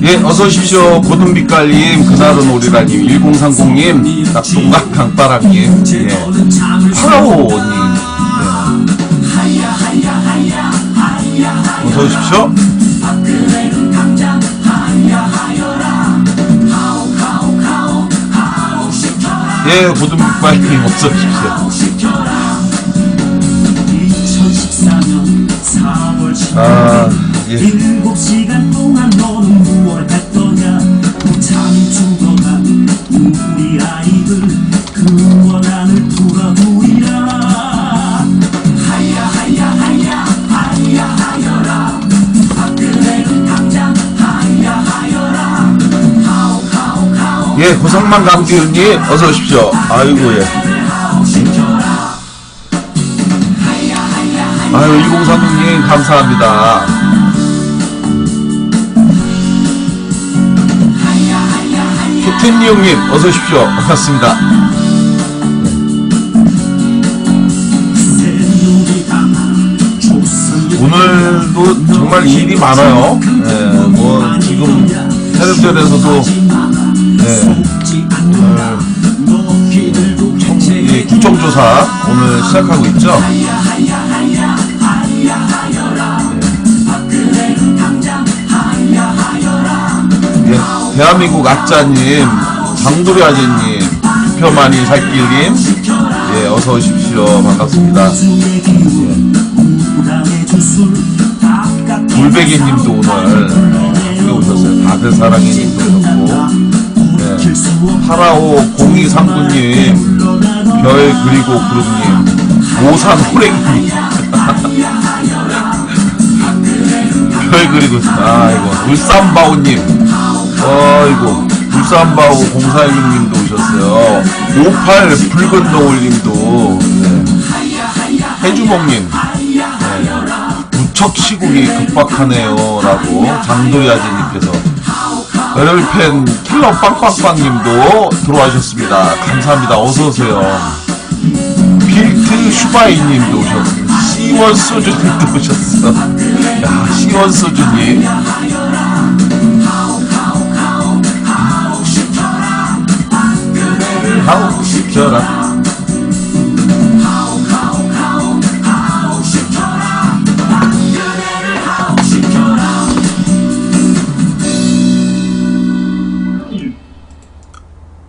예, 어서오십시오. 고등빛깔님, 그날은 오리라님, 1030님, 낙동강 강바람님, 예, 파라오님, 예. 어서오십시오. 예, 고등빛깔님, 어서오십시오. 아, 예. 7시간 동안 너는 무얼 했더냐. 잠이 죽어가 우리 아이들 그 원한을 풀어주리라. 하야 하야 하야 하야 하여라. 박근혜는 당장 하야 하여라. 하오 하오 하오. 예, 고상만 감기훈님 어서 오십시오. 아이고, 예. 아유, 1030님 감사합니다. 캡틴니 형님 어서 오십시오. 반갑습니다. 오늘도 정말 일이 많아요. 예, 뭐 지금 해병대에서도 예, 국정조사 오늘 시작하고 있죠. 예, 대한민국 아짜님, 장도리 아재님, 투표만이 살길님, 예, 어서 오십시오. 반갑습니다. 예. 불베기님도 오늘 함께 오셨어요. 다들사랑이님도 오셨고, 예. 파라오 0239님, 별 그리고 구름님, 오산 호랭님, 별 그리고, 아이고, 울산바오님, 어이구, 울산바오 0416님도 오셨어요. 58 붉은 노을님도, 네. 해주먹님, 네. 무척 시국이 급박하네요 라고 장도리 아재님께서, 열혈팬 킬러 빵빵빵님도 들어와주셨습니다. 감사합니다. 어서오세요. 빌트 슈바이님도 오셨어요. 시원 소주님도 오셨어. 야, 시원 소주님. 하우 시켜라.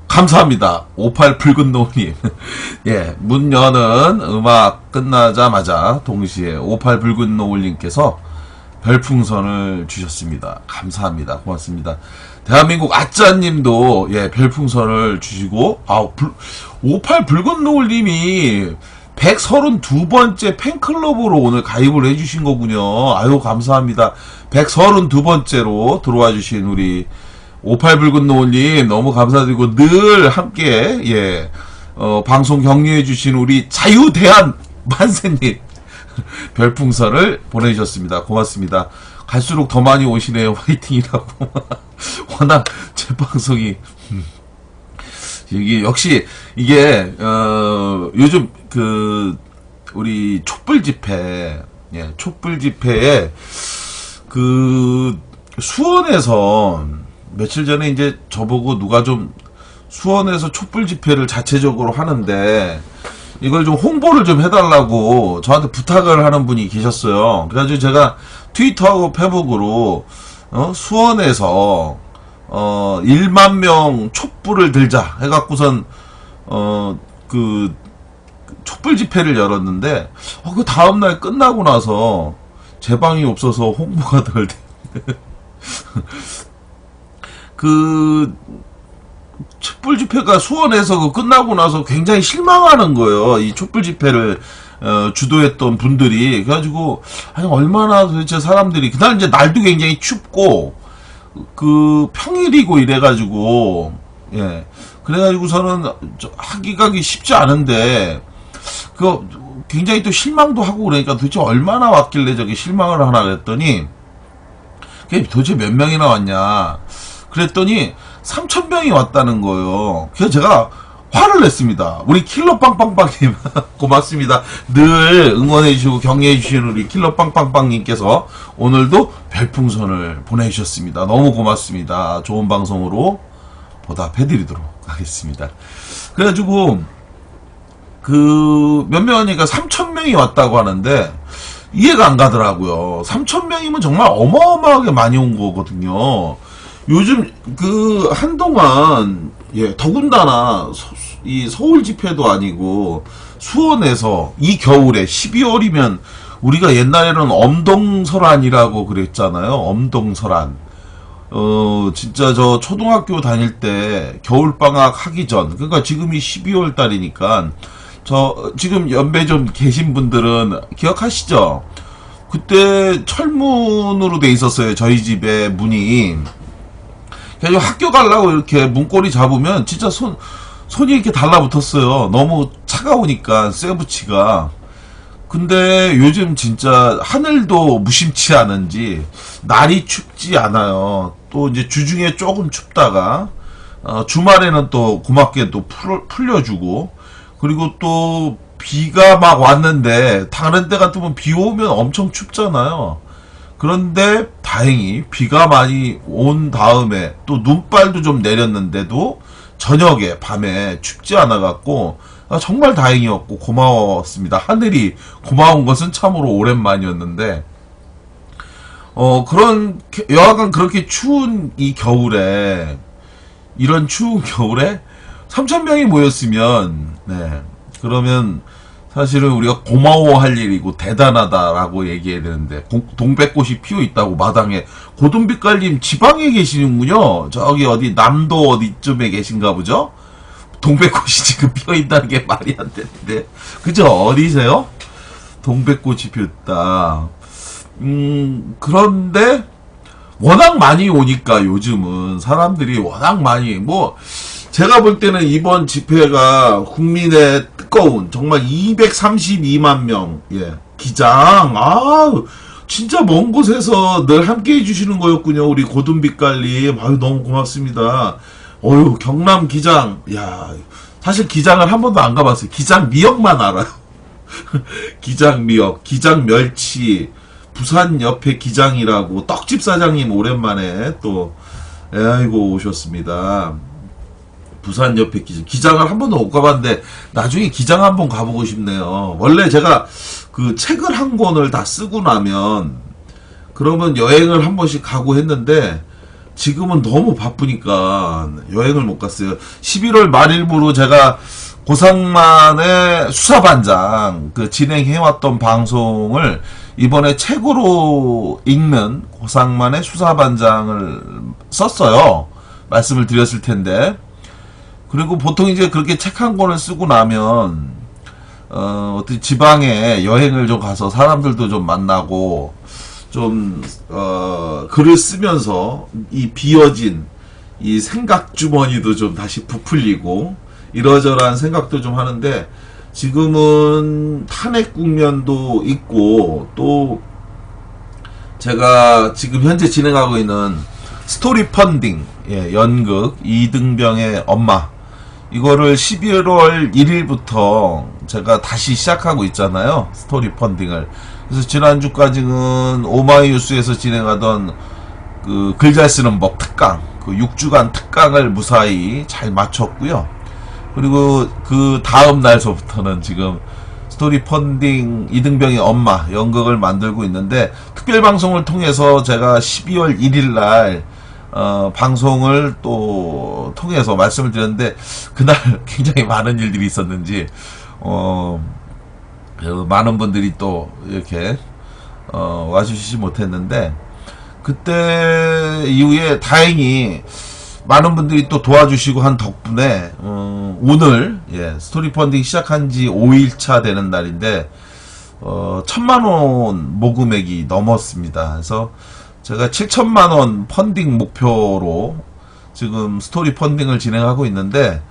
감사합니다. 58 붉은 노님. 예, 문 여는 음악 끝나자마자 동시에 58 붉은 노을님께서 별풍선을 주셨습니다. 감사합니다. 고맙습니다. 대한민국 아짜님도 예, 별풍선을 주시고, 58 붉은 노을님이 132번째 팬클럽으로 오늘 가입을 해주신 거군요. 아유, 감사합니다. 132번째로 들어와 주신 우리 58 붉은 노을님 너무 감사드리고, 늘 함께 예, 방송 격려해 주신 우리 자유대한 만세님 별풍선을 보내주셨습니다. 고맙습니다. 갈수록 더 많이 오시네요. 화이팅이라고. 워낙 제 방송이 이게 역시 이게 요즘 그 우리 촛불 집회, 예, 촛불 집회에 그 수원에서 며칠 전에 이제 저보고 누가 좀 수원에서 촛불 집회를 자체적으로 하는데 이걸 좀 홍보를 좀 해달라고 저한테 부탁을 하는 분이 계셨어요. 그래가지고 제가 트위터하고 페북으로 수원에서 1만 명 촛불을 들자 해갖고선 그 촛불 집회를 열었는데 그 다음날 끝나고 나서 제 방이 없어서 홍보가 덜 돼. 그 촛불 집회가 수원에서 끝나고 나서 굉장히 실망하는 거예요. 이 촛불 집회를 주도했던 분들이. 그래가지고 아니 얼마나 도대체 사람들이, 그날 이제 날도 굉장히 춥고 그 평일이고 이래가지고, 예, 그래가지고서는 하기가 쉽지 않은데 그 굉장히 또 실망도 하고 그러니까 도대체 얼마나 왔길래 저기 실망을 하나 그랬더니 그게 도대체 몇 명이나 왔냐 그랬더니 3,000명이 왔다는 거예요. 그래서 제가 화를 냈습니다. 우리 킬러빵빵빵님 고맙습니다. 늘 응원해주시고 격려해주시는 우리 킬러빵빵빵님께서 오늘도 별풍선을 보내주셨습니다. 너무 고맙습니다. 좋은 방송으로 보답해드리도록 하겠습니다. 그래가지고 그 몇 명이니까 3,000명이 왔다고 하는데 이해가 안 가더라고요. 3,000명이면 정말 어마어마하게 많이 온 거거든요. 요즘 그 한동안 더군다나 이 서울 집회도 아니고 수원에서 이 겨울에 12월이면 우리가 옛날에는 엄동설안이라고 그랬잖아요. 엄동설안. 진짜 저 초등학교 다닐 때 겨울방학 하기 전, 그러니까 지금이 12월 달이니까 저 지금 연배 좀 계신 분들은 기억하시죠? 그때 철문으로 돼 있었어요. 저희 집에 문이. 그래서 학교 가려고 이렇게 문고리 잡으면 진짜 손이 이렇게 달라붙었어요. 너무 차가우니까 쇠붙이가. 근데 요즘 진짜 하늘도 무심치 않은지 날이 춥지 않아요. 또 이제 주중에 조금 춥다가 주말에는 또 고맙게 또 풀려주고, 그리고 또 비가 막 왔는데 다른 때 같으면 비 오면 엄청 춥잖아요. 그런데 다행히 비가 많이 온 다음에 또 눈발도 좀 내렸는데도 저녁에 밤에 춥지 않아 갖고 정말 다행이었고 고마웠습니다. 하늘이 고마운 것은 참으로 오랜만이었는데 그런 여하간 그렇게 추운 이 겨울에, 이런 추운 겨울에 3,000명이 모였으면 그러면 사실은 우리가 고마워할 일이고 대단하다라고 얘기해야 되는데, 동백꽃이 피어 있다고 마당에. 고돈빛깔님 지방에 계시는군요. 저기 어디 남도 어디쯤에 계신가 보죠? 동백꽃이 지금 피어 있다는 게 말이 안 되는데, 그죠? 어디세요? 동백꽃이 피었다. 그런데 워낙 많이 오니까 요즘은 사람들이 워낙 많이, 제가 볼 때는 이번 집회가 국민의 뜨거운 정말 232만 명 기장, 진짜 먼 곳에서 늘 함께 해주시는 거였군요. 우리 고든빛깔님, 너무 고맙습니다. 경남 기장, 사실 기장을 한 번도 안 가봤어요. 기장 미역만 알아요. 기장 미역, 기장 멸치, 부산 옆에 기장이라고 떡집 사장님 오랜만에 또 오셨습니다. 부산 옆에 기장을 한 번도 못 가봤는데 나중에 기장 한번 가보고 싶네요. 원래 제가 그 책을 한 권을 다 쓰고 나면 그러면 여행을 한 번씩 가고 했는데 지금은 너무 바쁘니까 여행을 못 갔어요. 11월 말일부로 제가 고상만의 수사반장 진행해왔던 방송을 이번에 책으로 읽는 고상만의 수사반장을 썼어요. 말씀을 드렸을 텐데. 그리고 보통 이제 그렇게 책 한 권을 쓰고 나면 어떤 지방에 여행을 좀 가서 사람들도 좀 만나고 좀 글을 쓰면서 이 비어진 이 생각 주머니도 좀 다시 부풀리고 이러저러한 생각도 좀 하는데, 지금은 탄핵 국면도 있고 또 제가 지금 현재 진행하고 있는 스토리 펀딩 연극 이등병의 엄마, 이거를 11월 1일부터 제가 다시 시작하고 있잖아요. 스토리 펀딩을. 그래서 지난주까지는 오마이뉴스에서 진행하던 그 글 잘 쓰는 법 특강, 그 6주간 특강을 무사히 잘 마쳤고요. 그리고 그 다음 날서부터는 지금 스토리 펀딩 이등병의 엄마 연극을 만들고 있는데, 특별 방송을 통해서 제가 12월 1일 날 방송을 또 통해서 말씀을 드렸는데, 그날 굉장히 많은 일들이 있었는지 많은 분들이 또 이렇게 와주시지 못했는데, 그때 이후에 다행히 많은 분들이 또 도와주시고 한 덕분에 오늘 스토리 펀딩 시작한 지 5일차 되는 날인데 1,000만원 모금액이 넘었습니다. 그래서 제가 7,000만원 펀딩 목표로 지금 스토리 펀딩을 진행하고 있는데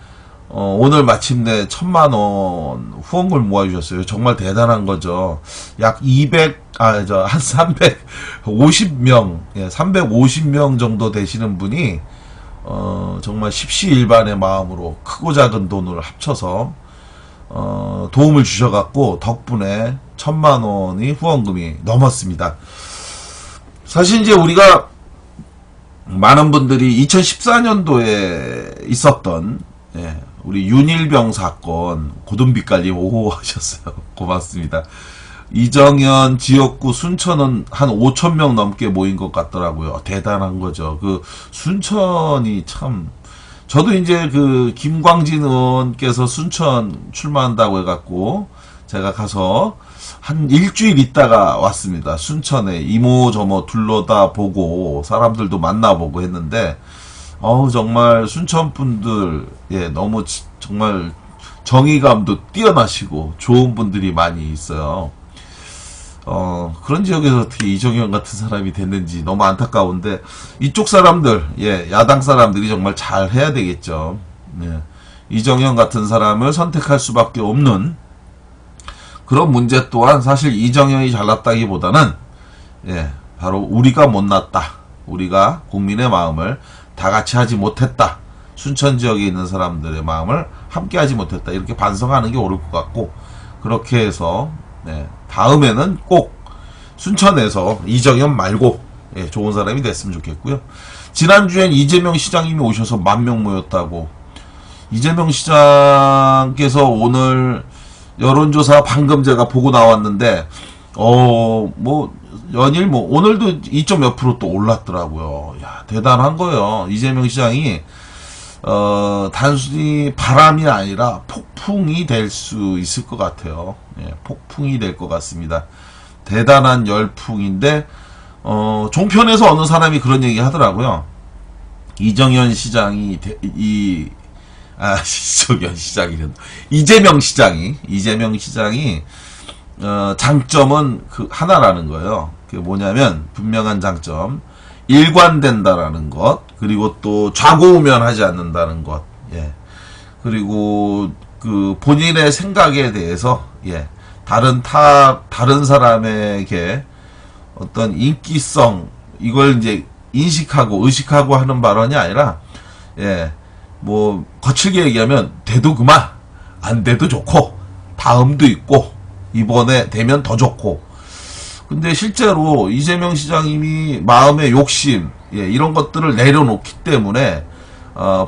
오늘 마침내 1,000만원 후원금을 모아주셨어요. 정말 대단한 거죠. 약 350명, 350명 정도 되시는 분이 정말 십시일반의 마음으로 크고 작은 돈을 합쳐서 도움을 주셔갖고 덕분에 1000만원이 후원금이 넘었습니다. 사실 이제 우리가 많은 분들이 2014년도에 있었던 우리 윤일병 사건 고든빛깔님 오호하셨어요. 고맙습니다. 이정현 지역구 순천은 한 5,000명 넘게 모인 것 같더라고요. 대단한 거죠. 그 순천이 참, 저도 이제 그 김광진 의원께서 순천 출마한다고 해갖고 제가 가서 한 일주일 있다가 왔습니다. 순천에 이모저모 둘러다 보고 사람들도 만나보고 했는데 정말 순천 분들 너무 정말 정의감도 뛰어나시고 좋은 분들이 많이 있어요. 그런 지역에서 어떻게 이정현 같은 사람이 됐는지 너무 안타까운데, 이쪽 사람들, 야당 사람들이 정말 잘 해야 되겠죠. 이정현 같은 사람을 선택할 수밖에 없는 그런 문제 또한 사실 이정현이 잘났다기보다는, 바로 우리가 못났다. 우리가 국민의 마음을 다 같이 하지 못했다. 순천 지역에 있는 사람들의 마음을 함께 하지 못했다. 이렇게 반성하는 게 옳을 것 같고, 그렇게 해서, 다음에는 꼭 순천에서 이정현 말고 좋은 사람이 됐으면 좋겠고요. 지난주엔 이재명 시장님이 오셔서 10,000명 모였다고. 이재명 시장께서 오늘 여론조사 방금 제가 보고 나왔는데 연일 오늘도 2점 몇 프로 또 올랐더라고요. 야, 대단한 거예요. 이재명 시장이 단순히 바람이 아니라 폭풍이 될 수 있을 것 같아요. 폭풍이 될 것 같습니다. 대단한 열풍인데, 종편에서 어느 사람이 그런 얘기 하더라고요. 이정현 시장이, 이재명 시장이, 장점은 그 하나라는 거예요. 그게 뭐냐면, 분명한 장점. 일관된다라는 것, 그리고 또 좌고우면하지 않는다는 것, 그리고 그 본인의 생각에 대해서 다른 사람에게 어떤 인기성 이걸 이제 인식하고 의식하고 하는 발언이 아니라 거칠게 얘기하면 돼도 그만, 안 돼도 좋고, 다음도 있고, 이번에 되면 더 좋고. 근데 실제로 이재명 시장님이 마음의 욕심, 이런 것들을 내려놓기 때문에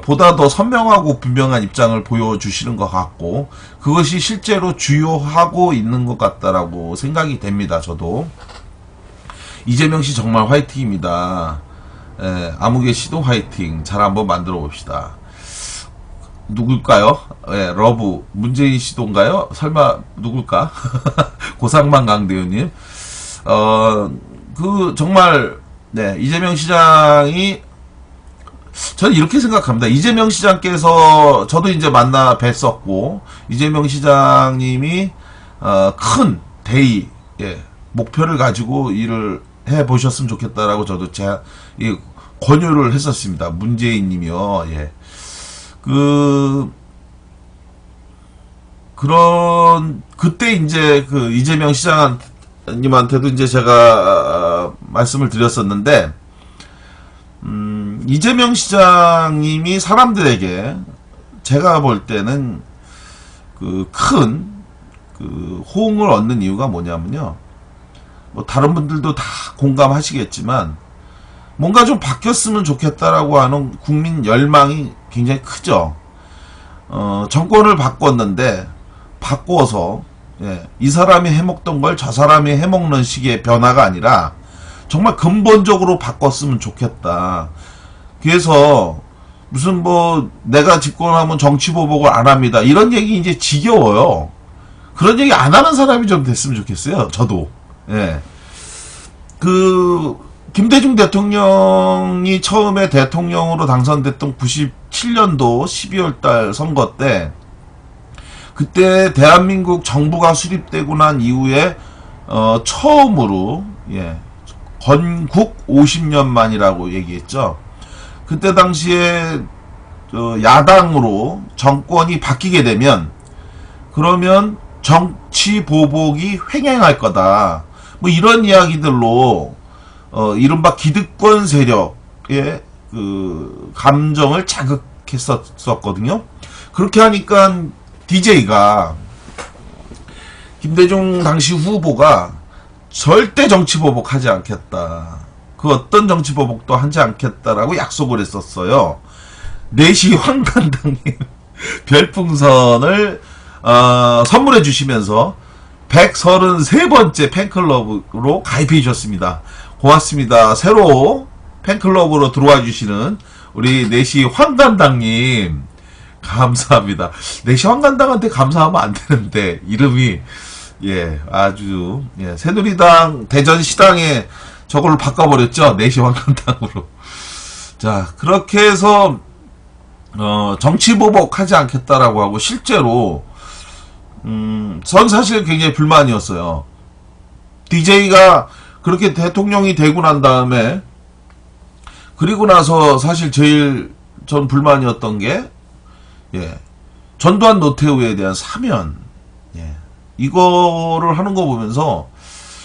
보다 더 선명하고 분명한 입장을 보여주시는 것 같고, 그것이 실제로 주요하고 있는 것 같다라고 생각이 됩니다. 저도 이재명 씨 정말 화이팅입니다. 아무개 씨도 화이팅. 잘 한번 만들어 봅시다. 누굴까요? 러브 문재인 씨도인가요? 설마 누굴까? 고상만 강대우님. 정말, 이재명 시장이, 저는 이렇게 생각합니다. 이재명 시장께서, 저도 이제 만나 뵀었고, 이재명 시장님이, 큰 대의, 목표를 가지고 일을 해 보셨으면 좋겠다라고 저도 권유를 했었습니다. 문재인 님이요, 그때 이제 이재명 시장님한테도 이제 제가 말씀을 드렸었는데, 이재명 시장님이 사람들에게 제가 볼 때는 큰 호응을 얻는 이유가 뭐냐면요. 다른 분들도 다 공감하시겠지만, 뭔가 좀 바뀌었으면 좋겠다라고 하는 국민 열망이 굉장히 크죠. 정권을 바꿨는데, 바꿔서, 이 사람이 해먹던 걸 저 사람이 해먹는 식의 변화가 아니라, 정말 근본적으로 바꿨으면 좋겠다. 그래서, 무슨 내가 집권하면 정치보복을 안 합니다. 이런 얘기 이제 지겨워요. 그런 얘기 안 하는 사람이 좀 됐으면 좋겠어요. 저도. 김대중 대통령이 처음에 대통령으로 당선됐던 97년도 12월달 선거 때, 그때 대한민국 정부가 수립되고 난 이후에 처음으로 건국 50년 만이라고 얘기했죠. 그때 당시에 야당으로 정권이 바뀌게 되면, 그러면 정치 보복이 횡행할 거다. 이런 이야기들로 이른바 기득권 세력의 그 감정을 자극했었거든요. 그렇게 하니까 DJ가 김대중 당시 후보가 절대 정치보복하지 않겠다. 그 어떤 정치보복도 하지 않겠다라고 약속을 했었어요. 4시 황간당님 별풍선을 선물해 주시면서 133번째 팬클럽으로 가입해 주셨습니다. 고맙습니다. 새로 팬클럽으로 들어와 주시는 우리 4시 황간당님 감사합니다. 4시 황간당한테 감사하면 안 되는데 이름이 아주 새누리당 대전시당에 저걸로 바꿔버렸죠. 4시 황간당으로. 자, 그렇게 해서 정치보복하지 않겠다라고 하고 실제로 전 사실 굉장히 불만이었어요. DJ가 그렇게 대통령이 되고 난 다음에 그리고 나서 사실 제일 전 불만이었던 게 전두환 노태우에 대한 사면 이거를 하는 거 보면서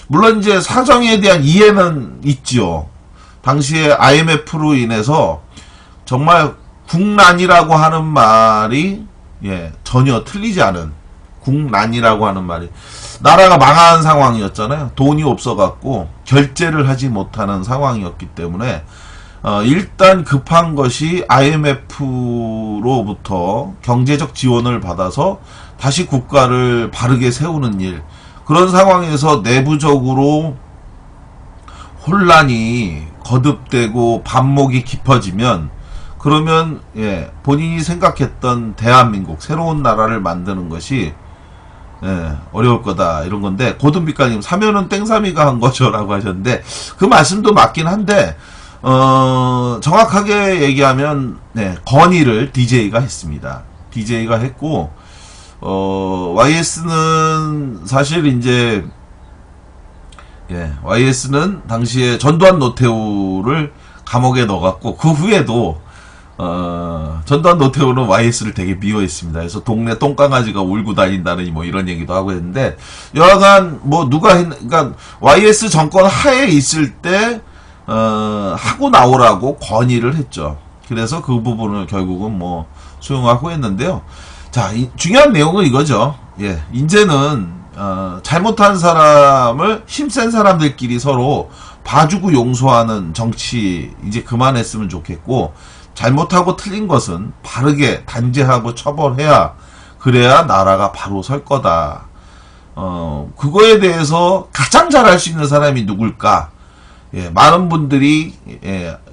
물론 이제 사정에 대한 이해는 있죠. 당시에 IMF로 인해서 정말 국난이라고 하는 말이 전혀 틀리지 않은 국난이라고 하는 말이 나라가 망한 상황이었잖아요. 돈이 없어갖고 결제를 하지 못하는 상황이었기 때문에 일단 급한 것이 IMF로부터 경제적 지원을 받아서 다시 국가를 바르게 세우는 일. 그런 상황에서 내부적으로 혼란이 거듭되고 반목이 깊어지면 그러면 본인이 생각했던 대한민국 새로운 나라를 만드는 것이 어려울 거다 이런 건데 고든빛가님 사면은 땡삼이가 한 거죠라고 하셨는데 그 말씀도 맞긴 한데 정확하게 얘기하면 건의를 DJ가 했습니다. DJ가 했고 YS는 사실 이제 YS는 당시에 전두환 노태우를 감옥에 넣어갖고 그 후에도 전두환 노태우는 YS를 되게 미워했습니다. 그래서 동네 똥강아지가 울고 다닌다는 뭐 이런 얘기도 하고 했는데 여하간 뭐 그러니까 YS 정권 하에 있을 때 하고 나오라고 건의를 했죠. 그래서 그 부분을 결국은 뭐 수용하고 했는데요. 자, 중요한 내용은 이거죠. 이제는 잘못한 사람을 힘센 사람들끼리 서로 봐주고 용서하는 정치 이제 그만했으면 좋겠고 잘못하고 틀린 것은 바르게 단죄하고 처벌해야 그래야 나라가 바로 설 거다. 그거에 대해서 가장 잘할 수 있는 사람이 누굴까? 많은 분들이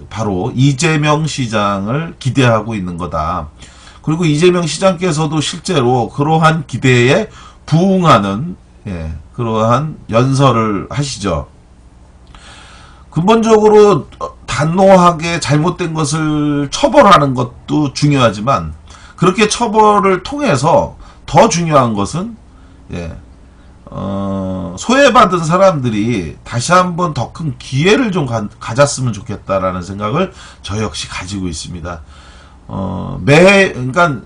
바로 이재명 시장을 기대하고 있는 거다. 그리고 이재명 시장께서도 실제로 그러한 기대에 부응하는 그러한 연설을 하시죠. 근본적으로 단호하게 잘못된 것을 처벌하는 것도 중요하지만 그렇게 처벌을 통해서 더 중요한 것은 소외받은 사람들이 다시 한번 더 큰 기회를 좀 가졌으면 좋겠다라는 생각을 저 역시 가지고 있습니다. 그러니까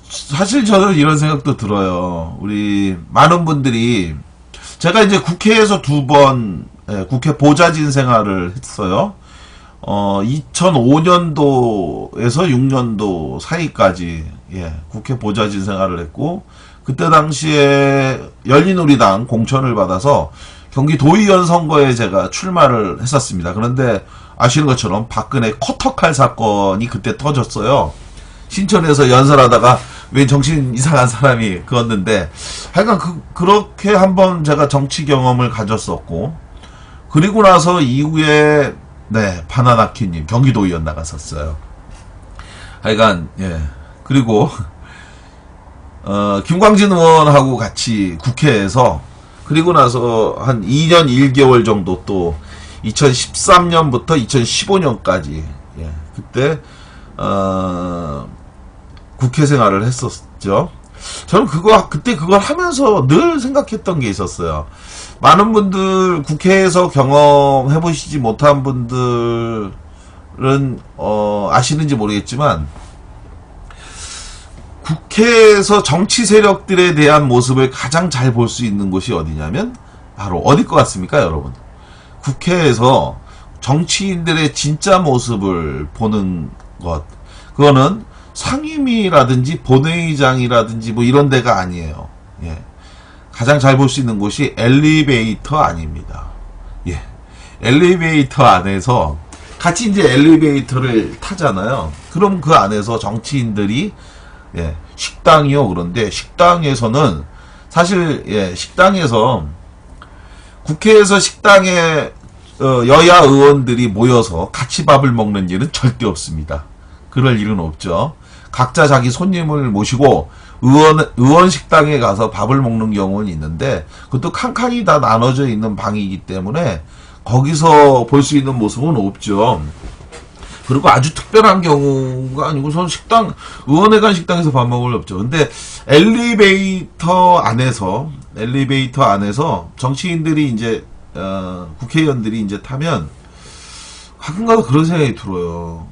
사실 저는 이런 생각도 들어요. 우리 많은 분들이 제가 이제 국회에서 2번 국회 보좌진 생활을 했어요. 2005년도에서 6년도 사이까지 국회 보좌진 생활을 했고 그때 당시에 열린우리당 공천을 받아서 경기도의원 선거에 제가 출마를 했었습니다. 그런데 아시는 것처럼 박근혜 커터칼 사건이 그때 터졌어요. 신천에서 연설하다가 왜 정신 이상한 사람이 그었는데 하여간 그렇게 한번 제가 정치 경험을 가졌었고 그리고 나서 이후에 바나나키님 경기도의원 나갔었어요. 하여간 그리고 김광진 의원하고 같이 국회에서 그리고 나서 한 2년 1개월 정도 또 2013년부터 2015년까지 그때 국회 생활을 했었죠. 저는 그때 그걸 하면서 늘 생각했던 게 있었어요. 많은 분들 국회에서 경험해 보시지 못한 분들은 아시는지 모르겠지만 국회에서 정치 세력들에 대한 모습을 가장 잘 볼 수 있는 곳이 어디냐면 바로 어딜 것 같습니까, 여러분? 국회에서 정치인들의 진짜 모습을 보는 것, 그거는 상임위라든지 본회의장이라든지 뭐 이런 데가 아니에요. 예. 가장 잘 볼 수 있는 곳이 엘리베이터 안입니다. 예. 엘리베이터 안에서 같이 이제 엘리베이터를 타잖아요. 그럼 그 안에서 정치인들이 예, 식당이요. 그런데 식당에서는 사실 예, 식당에서 국회에서 식당에 여야 의원들이 모여서 같이 밥을 먹는 일은 절대 없습니다. 그럴 일은 없죠. 각자 자기 손님을 모시고 의원 식당에 가서 밥을 먹는 경우는 있는데 그것도 칸칸이 다 나눠져 있는 방이기 때문에 거기서 볼 수 있는 모습은 없죠. 그리고 아주 특별한 경우가 아니고선 식당, 의원회관 식당에서 밥 먹을 일 없죠. 근데 엘리베이터 안에서 정치인들이 이제, 국회의원들이 이제 타면 가끔가다 그런 생각이 들어요.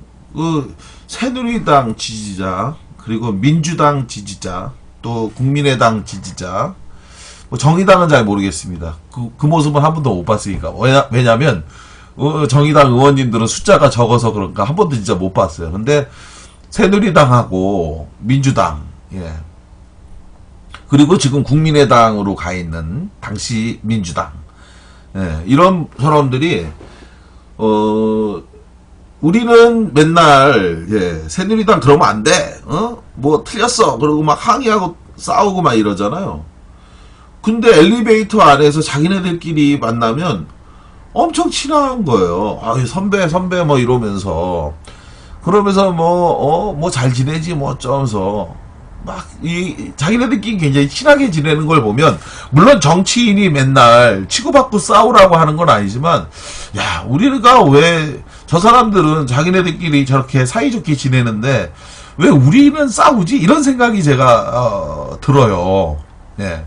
새누리당 지지자, 그리고 민주당 지지자, 또 국민의당 지지자, 뭐 정의당은 잘 모르겠습니다. 그 모습은 한 번도 못 봤으니까. 왜냐면, 정의당 의원님들은 숫자가 적어서 그런가 한 번도 진짜 못 봤어요. 근데 새누리당하고 민주당, 예. 그리고 지금 국민의당으로 가 있는 당시 민주당, 예. 이런 사람들이 우리는 맨날 예, 새누리당 그러면 안 돼, 뭐 틀렸어, 그러고 막 항의하고 싸우고 막 이러잖아요. 근데 엘리베이터 안에서 자기네들끼리 만나면 엄청 친한 거예요. 아, 선배 뭐 이러면서. 그러면서 뭐 잘 지내지 뭐 어쩌면서. 막, 자기네들끼리 굉장히 친하게 지내는 걸 보면, 물론 정치인이 맨날 치고받고 싸우라고 하는 건 아니지만, 야, 우리가 왜, 저 사람들은 자기네들끼리 저렇게 사이좋게 지내는데, 왜 우리는 싸우지? 이런 생각이 제가, 들어요. 예.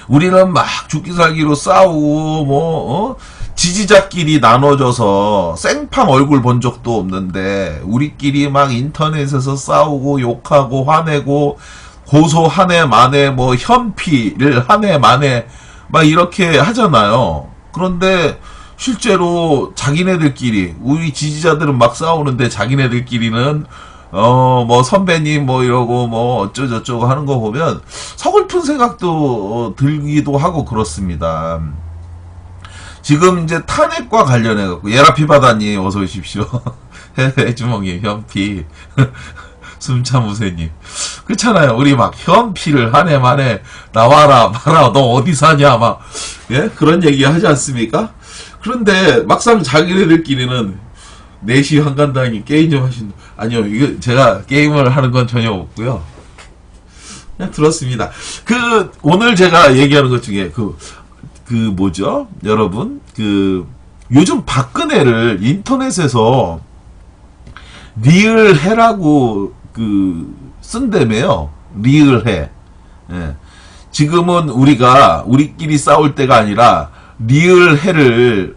우리는 막 죽기 살기로 싸우고 지지자끼리 나눠져서 생판 얼굴 본 적도 없는데 우리끼리 막 인터넷에서 싸우고 욕하고 화내고 고소 한 해 만에 뭐 현피를 한 해 만에 막 이렇게 하잖아요. 그런데 실제로 자기네들끼리 우리 지지자들은 막 싸우는데 자기네들끼리는 뭐 선배님 뭐 이러고 뭐 어쩌고저쩌고 하는 거 보면 서글픈 생각도 들기도 하고 그렇습니다. 지금 이제 탄핵과 관련해 갖고 예라피 바다님 어서 오십시오. 해주먹님 현피 숨참우세님 그렇잖아요. 우리 막 현피를 한 해 만에 나와라 봐라 너 어디 사냐 막 예? 그런 얘기 하지 않습니까? 그런데 막상 자기네들끼리는 4시 한간당이 게임 좀 하신다. 아니요, 이거 제가 게임을 하는 건 전혀 없고요. 그냥 들었습니다. 오늘 제가 얘기하는 것 중에 뭐죠? 여러분, 요즘 박근혜를 인터넷에서 리을해라고 쓴다며요. 리을해. 예. 지금은 우리끼리 싸울 때가 아니라 리을해를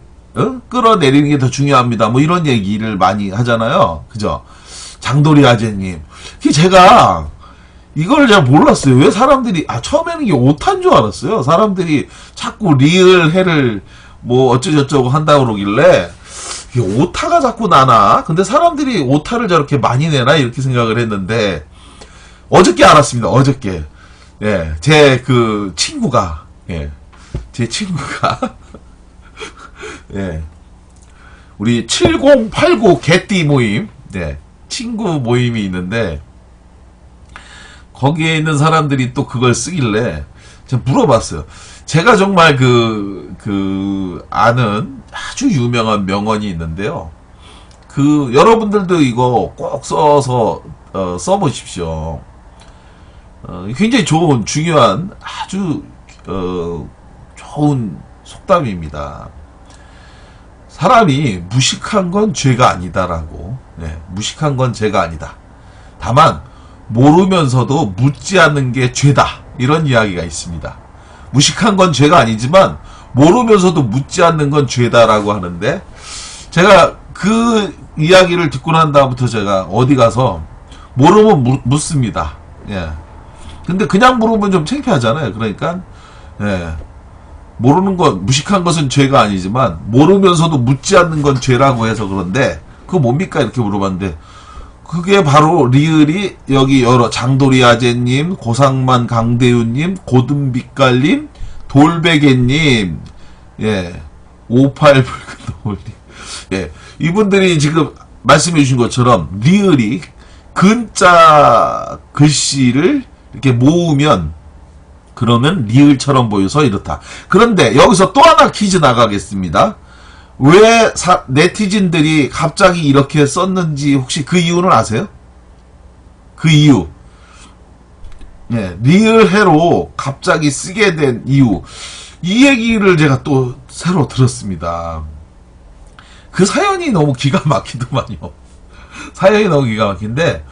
끌어내리는 게 더 중요합니다. 뭐 이런 얘기를 많이 하잖아요. 그죠? 장도리 아재님. 제가 이걸 잘 몰랐어요. 왜 사람들이 처음에는 이게 오타인 줄 알았어요. 사람들이 자꾸 리을 해를 뭐 어쩌고저쩌고 한다고 그러길래 이게 오타가 자꾸 나나? 근데 사람들이 오타를 저렇게 많이 내나? 이렇게 생각을 했는데 어저께 알았습니다. 어저께. 예. 제 친구가 예. 우리 7089 개띠 모임, 네. 친구 모임이 있는데, 거기에 있는 사람들이 또 그걸 쓰길래, 제가 물어봤어요. 제가 정말 아는 아주 유명한 명언이 있는데요. 여러분들도 이거 꼭 써보십시오. 굉장히 중요한, 아주, 좋은 속담입니다. 사람이 무식한 건 죄가 아니다라고. 네, 무식한 건 죄가 아니다. 다만 모르면서도 묻지 않는 게 죄다. 이런 이야기가 있습니다. 무식한 건 죄가 아니지만 모르면서도 묻지 않는 건 죄다라고 하는데 제가 그 이야기를 듣고 난 다음부터 제가 어디 가서 모르면 묻습니다. 예. 근데 그냥 물으면 좀 창피하잖아요. 그러니까 예. 모르는 것, 무식한 것은 죄가 아니지만 모르면서도 묻지 않는 건 죄라고 해서 그런데 그거 뭡니까? 이렇게 물어봤는데 그게 바로 리을이 여기 여러 장도리 아재님, 고상만 강대윤님, 고든빛깔님, 돌베개님, 예, 58 붉은 노을님, 예, 이분들이 지금 말씀해 주신 것처럼 리을이 근자 글씨를 이렇게 모으면 그러면 리을처럼 보여서 이렇다. 그런데 여기서 또 하나 퀴즈 나가겠습니다. 왜 네티즌들이 갑자기 이렇게 썼는지 혹시 그 이유는 아세요? 그 이유. 네, 리을해로 갑자기 쓰게 된 이유. 이 얘기를 제가 또 새로 들었습니다. 그 사연이 너무 기가 막히더만요. 사연이 너무 기가 막힌데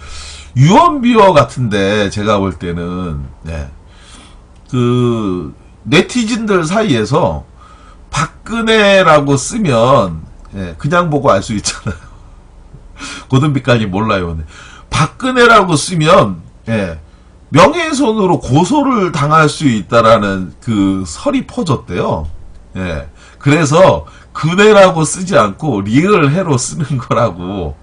유언비어 같은데 제가 볼 때는 네, 그 네티즌들 사이에서 박근혜라고 쓰면 예, 그냥 보고 알 수 있잖아요. 고든빛깔이 몰라요. 박근혜라고 쓰면 예, 명예훼손으로 고소를 당할 수 있다라는 그 설이 퍼졌대요. 예, 그래서 근혜라고 쓰지 않고 리을해로 쓰는 거라고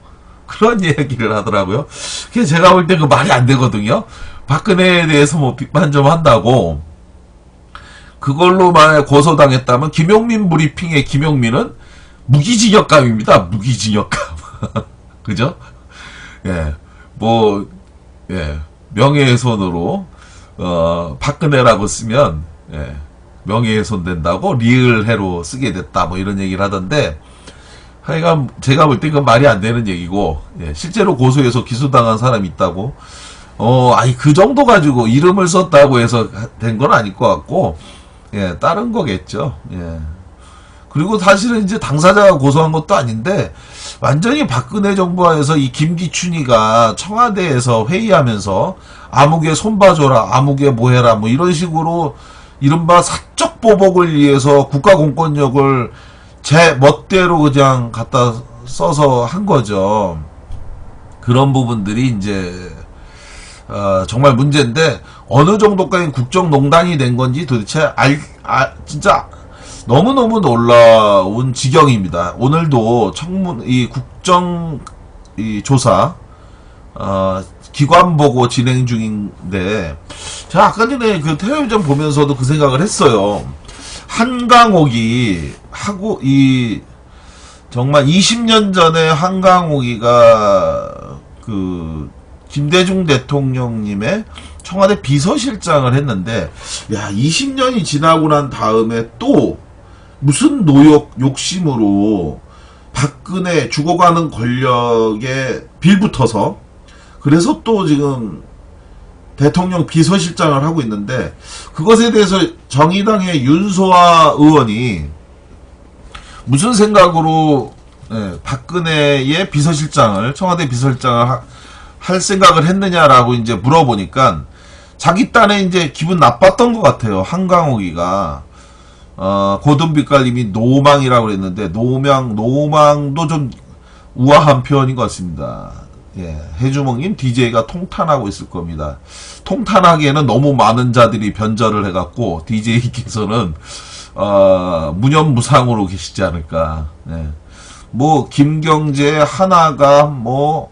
그런 얘기를 하더라고요. 그게 제가 볼 때 그 말이 안 되거든요. 박근혜에 대해서 뭐 비판 좀 한다고 그걸로 만약 고소당했다면 김용민 브리핑의 김용민은 무기징역감입니다. 무기징역감. 그죠? 예. 뭐, 예. 명예훼손으로, 박근혜라고 쓰면, 예. 명예훼손 된다고 리을해로 쓰게 됐다. 뭐 이런 얘기를 하던데, 하여간 제가 볼 때 그건 말이 안 되는 얘기고, 예. 실제로 고소해서 기소당한 사람이 있다고, 아니, 그 정도 가지고 이름을 썼다고 해서 된 건 아닐 것 같고, 예, 다른 거겠죠. 예. 그리고 사실은 이제 당사자가 고소한 것도 아닌데, 완전히 박근혜 정부 하에서 이 김기춘이가 청와대에서 회의하면서, 아무개 손봐줘라, 아무개 뭐해라, 뭐 이런 식으로, 이른바 사적 보복을 위해서 국가 공권력을 제 멋대로 그냥 갖다 써서 한 거죠. 그런 부분들이 이제, 정말 문제인데 어느 정도까지 국정농단이 된 건지 도대체 진짜 너무너무 놀라운 지경입니다. 오늘도 이 국정 조사 기관 보고 진행 중인데 제가 아까 전에 그 텔레비전 보면서도 그 생각을 했어요. 한강옥이 하고 정말 20년 전에 한강옥이가 그 김대중 대통령님의 청와대 비서실장을 했는데, 야, 20년이 지나고 난 다음에 또 무슨 욕심으로 박근혜 죽어가는 권력에 빌붙어서, 그래서 또 지금 대통령 비서실장을 하고 있는데, 그것에 대해서 정의당의 윤소아 의원이 무슨 생각으로 박근혜의 비서실장을, 청와대 비서실장을 할 생각을 했느냐라고 이제 물어보니까 자기 딴에 이제 기분 나빴던 것 같아요. 한강옥이가 고든빛깔님이 노망이라고 그랬는데 노망도 좀 우아한 표현인 것 같습니다. 예, 해주먹님 DJ가 통탄하고 있을 겁니다. 통탄하기에는 너무 많은 자들이 변절을 해갖고 DJ께서는 무념무상으로 계시지 않을까. 예. 뭐 김경재 하나가 뭐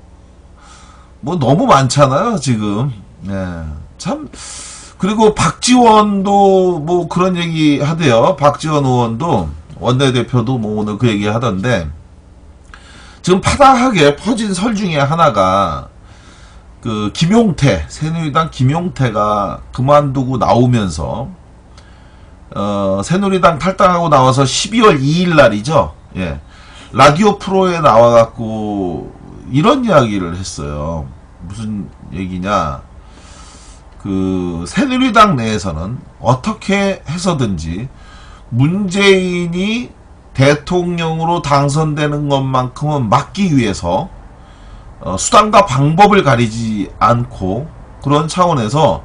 너무 많잖아요, 지금. 예. 참, 그리고 박지원도 뭐 그런 얘기 하대요. 박지원 의원도, 원내대표도 뭐 오늘 그 얘기 하던데, 지금 파다하게 퍼진 설 중에 하나가, 그, 새누리당 김용태가 그만두고 나오면서, 새누리당 탈당하고 나와서 12월 2일 날이죠. 예. 라디오 프로에 나와갖고, 이런 이야기를 했어요. 무슨 얘기냐. 그, 새누리당 내에서는 어떻게 해서든지 문재인이 대통령으로 당선되는 것만큼은 막기 위해서 수단과 방법을 가리지 않고 그런 차원에서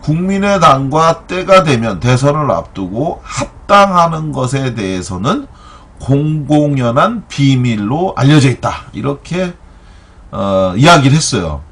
국민의당과 때가 되면 대선을 앞두고 합당하는 것에 대해서는 공공연한 비밀로 알려져 있다. 이렇게 이야기를 했어요.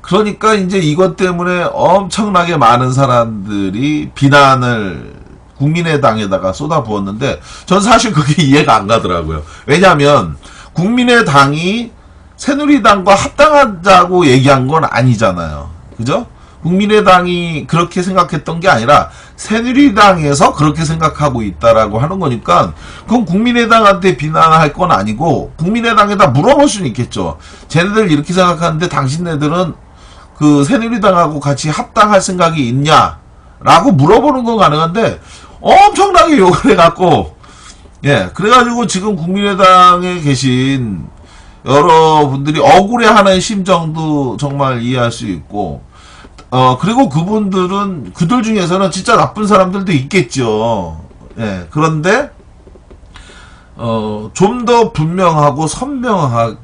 그러니까 이제 이것 때문에 엄청나게 많은 사람들이 비난을 국민의당에다가 쏟아부었는데 전 사실 그게 이해가 안 가더라고요. 왜냐하면 국민의당이 새누리당과 합당하자고 얘기한 건 아니잖아요. 그죠? 국민의당이 그렇게 생각했던 게 아니라 새누리당에서 그렇게 생각하고 있다라고 하는 거니까 그건 국민의당한테 비난할 건 아니고 국민의당에다 물어볼 수는 있겠죠. 쟤네들 이렇게 생각하는데 당신네들은 그 새누리당하고 같이 합당할 생각이 있냐라고 물어보는 건 가능한데 엄청나게 욕을 해갖고 그래가지고 지금 국민의당에 계신 여러분들이 억울해하는 심정도 정말 이해할 수 있고 그리고 그들 중에서는 진짜 나쁜 사람들도 있겠죠. 그런데 좀 더 분명하고 선명하게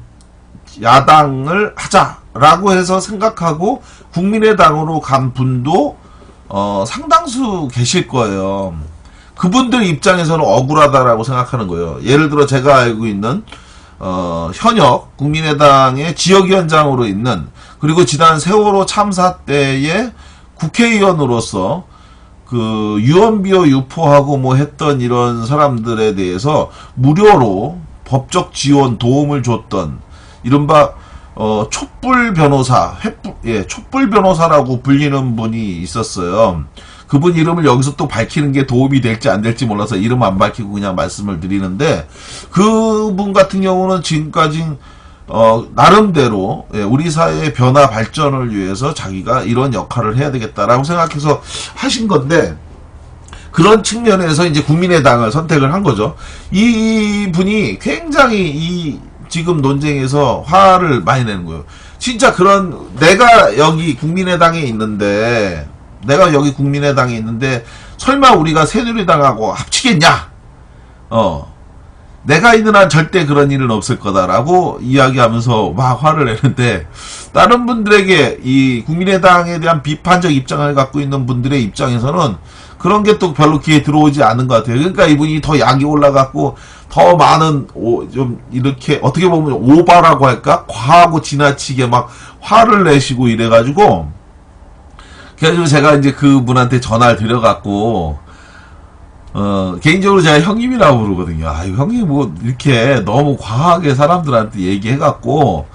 야당을 하자라고 해서 생각하고 국민의당으로 간 분도 상당수 계실 거예요. 그분들 입장에서는 억울하다라고 생각하는 거예요. 예를 들어 제가 알고 있는 현역 국민의당의 지역위원장으로 있는 그리고 지난 세월호 참사 때에 국회의원으로서 그 유언비어 유포하고 뭐 했던 이런 사람들에 대해서 무료로 법적 지원 도움을 줬던 이른바 촛불 변호사, 촛불 변호사라고 불리는 분이 있었어요. 그분 이름을 여기서 또 밝히는 게 도움이 될지 안 될지 몰라서 이름 안 밝히고 그냥 말씀을 드리는데 그분 같은 경우는 지금까지 나름대로 우리 사회의 변화 발전을 위해서 자기가 이런 역할을 해야 되겠다라고 생각해서 하신 건데 그런 측면에서 이제 국민의당을 선택을 한 거죠. 이 분이 굉장히 이 지금 논쟁에서 화를 많이 내는 거예요. 진짜 그런 내가 여기 국민의당에 있는데 설마 우리가 새누리당하고 합치겠냐? 내가 있는 한 절대 그런 일은 없을 거다라고 이야기하면서 막 화를 내는데 다른 분들에게 이 국민의당에 대한 비판적 입장을 갖고 있는 분들의 입장에서는 그런 게 또 별로 귀에 들어오지 않은 것 같아요. 그러니까 이분이 더 약이 올라갔고 더 많은 좀 이렇게 어떻게 보면 오바라고 할까? 과하고 지나치게 막 화를 내시고 이래가지고 그래가지고 제가 이제 그분한테 전화를 드려갖고 개인적으로 제가 형님이라고 부르거든요. 형님 뭐 이렇게 너무 과하게 사람들한테 얘기해갖고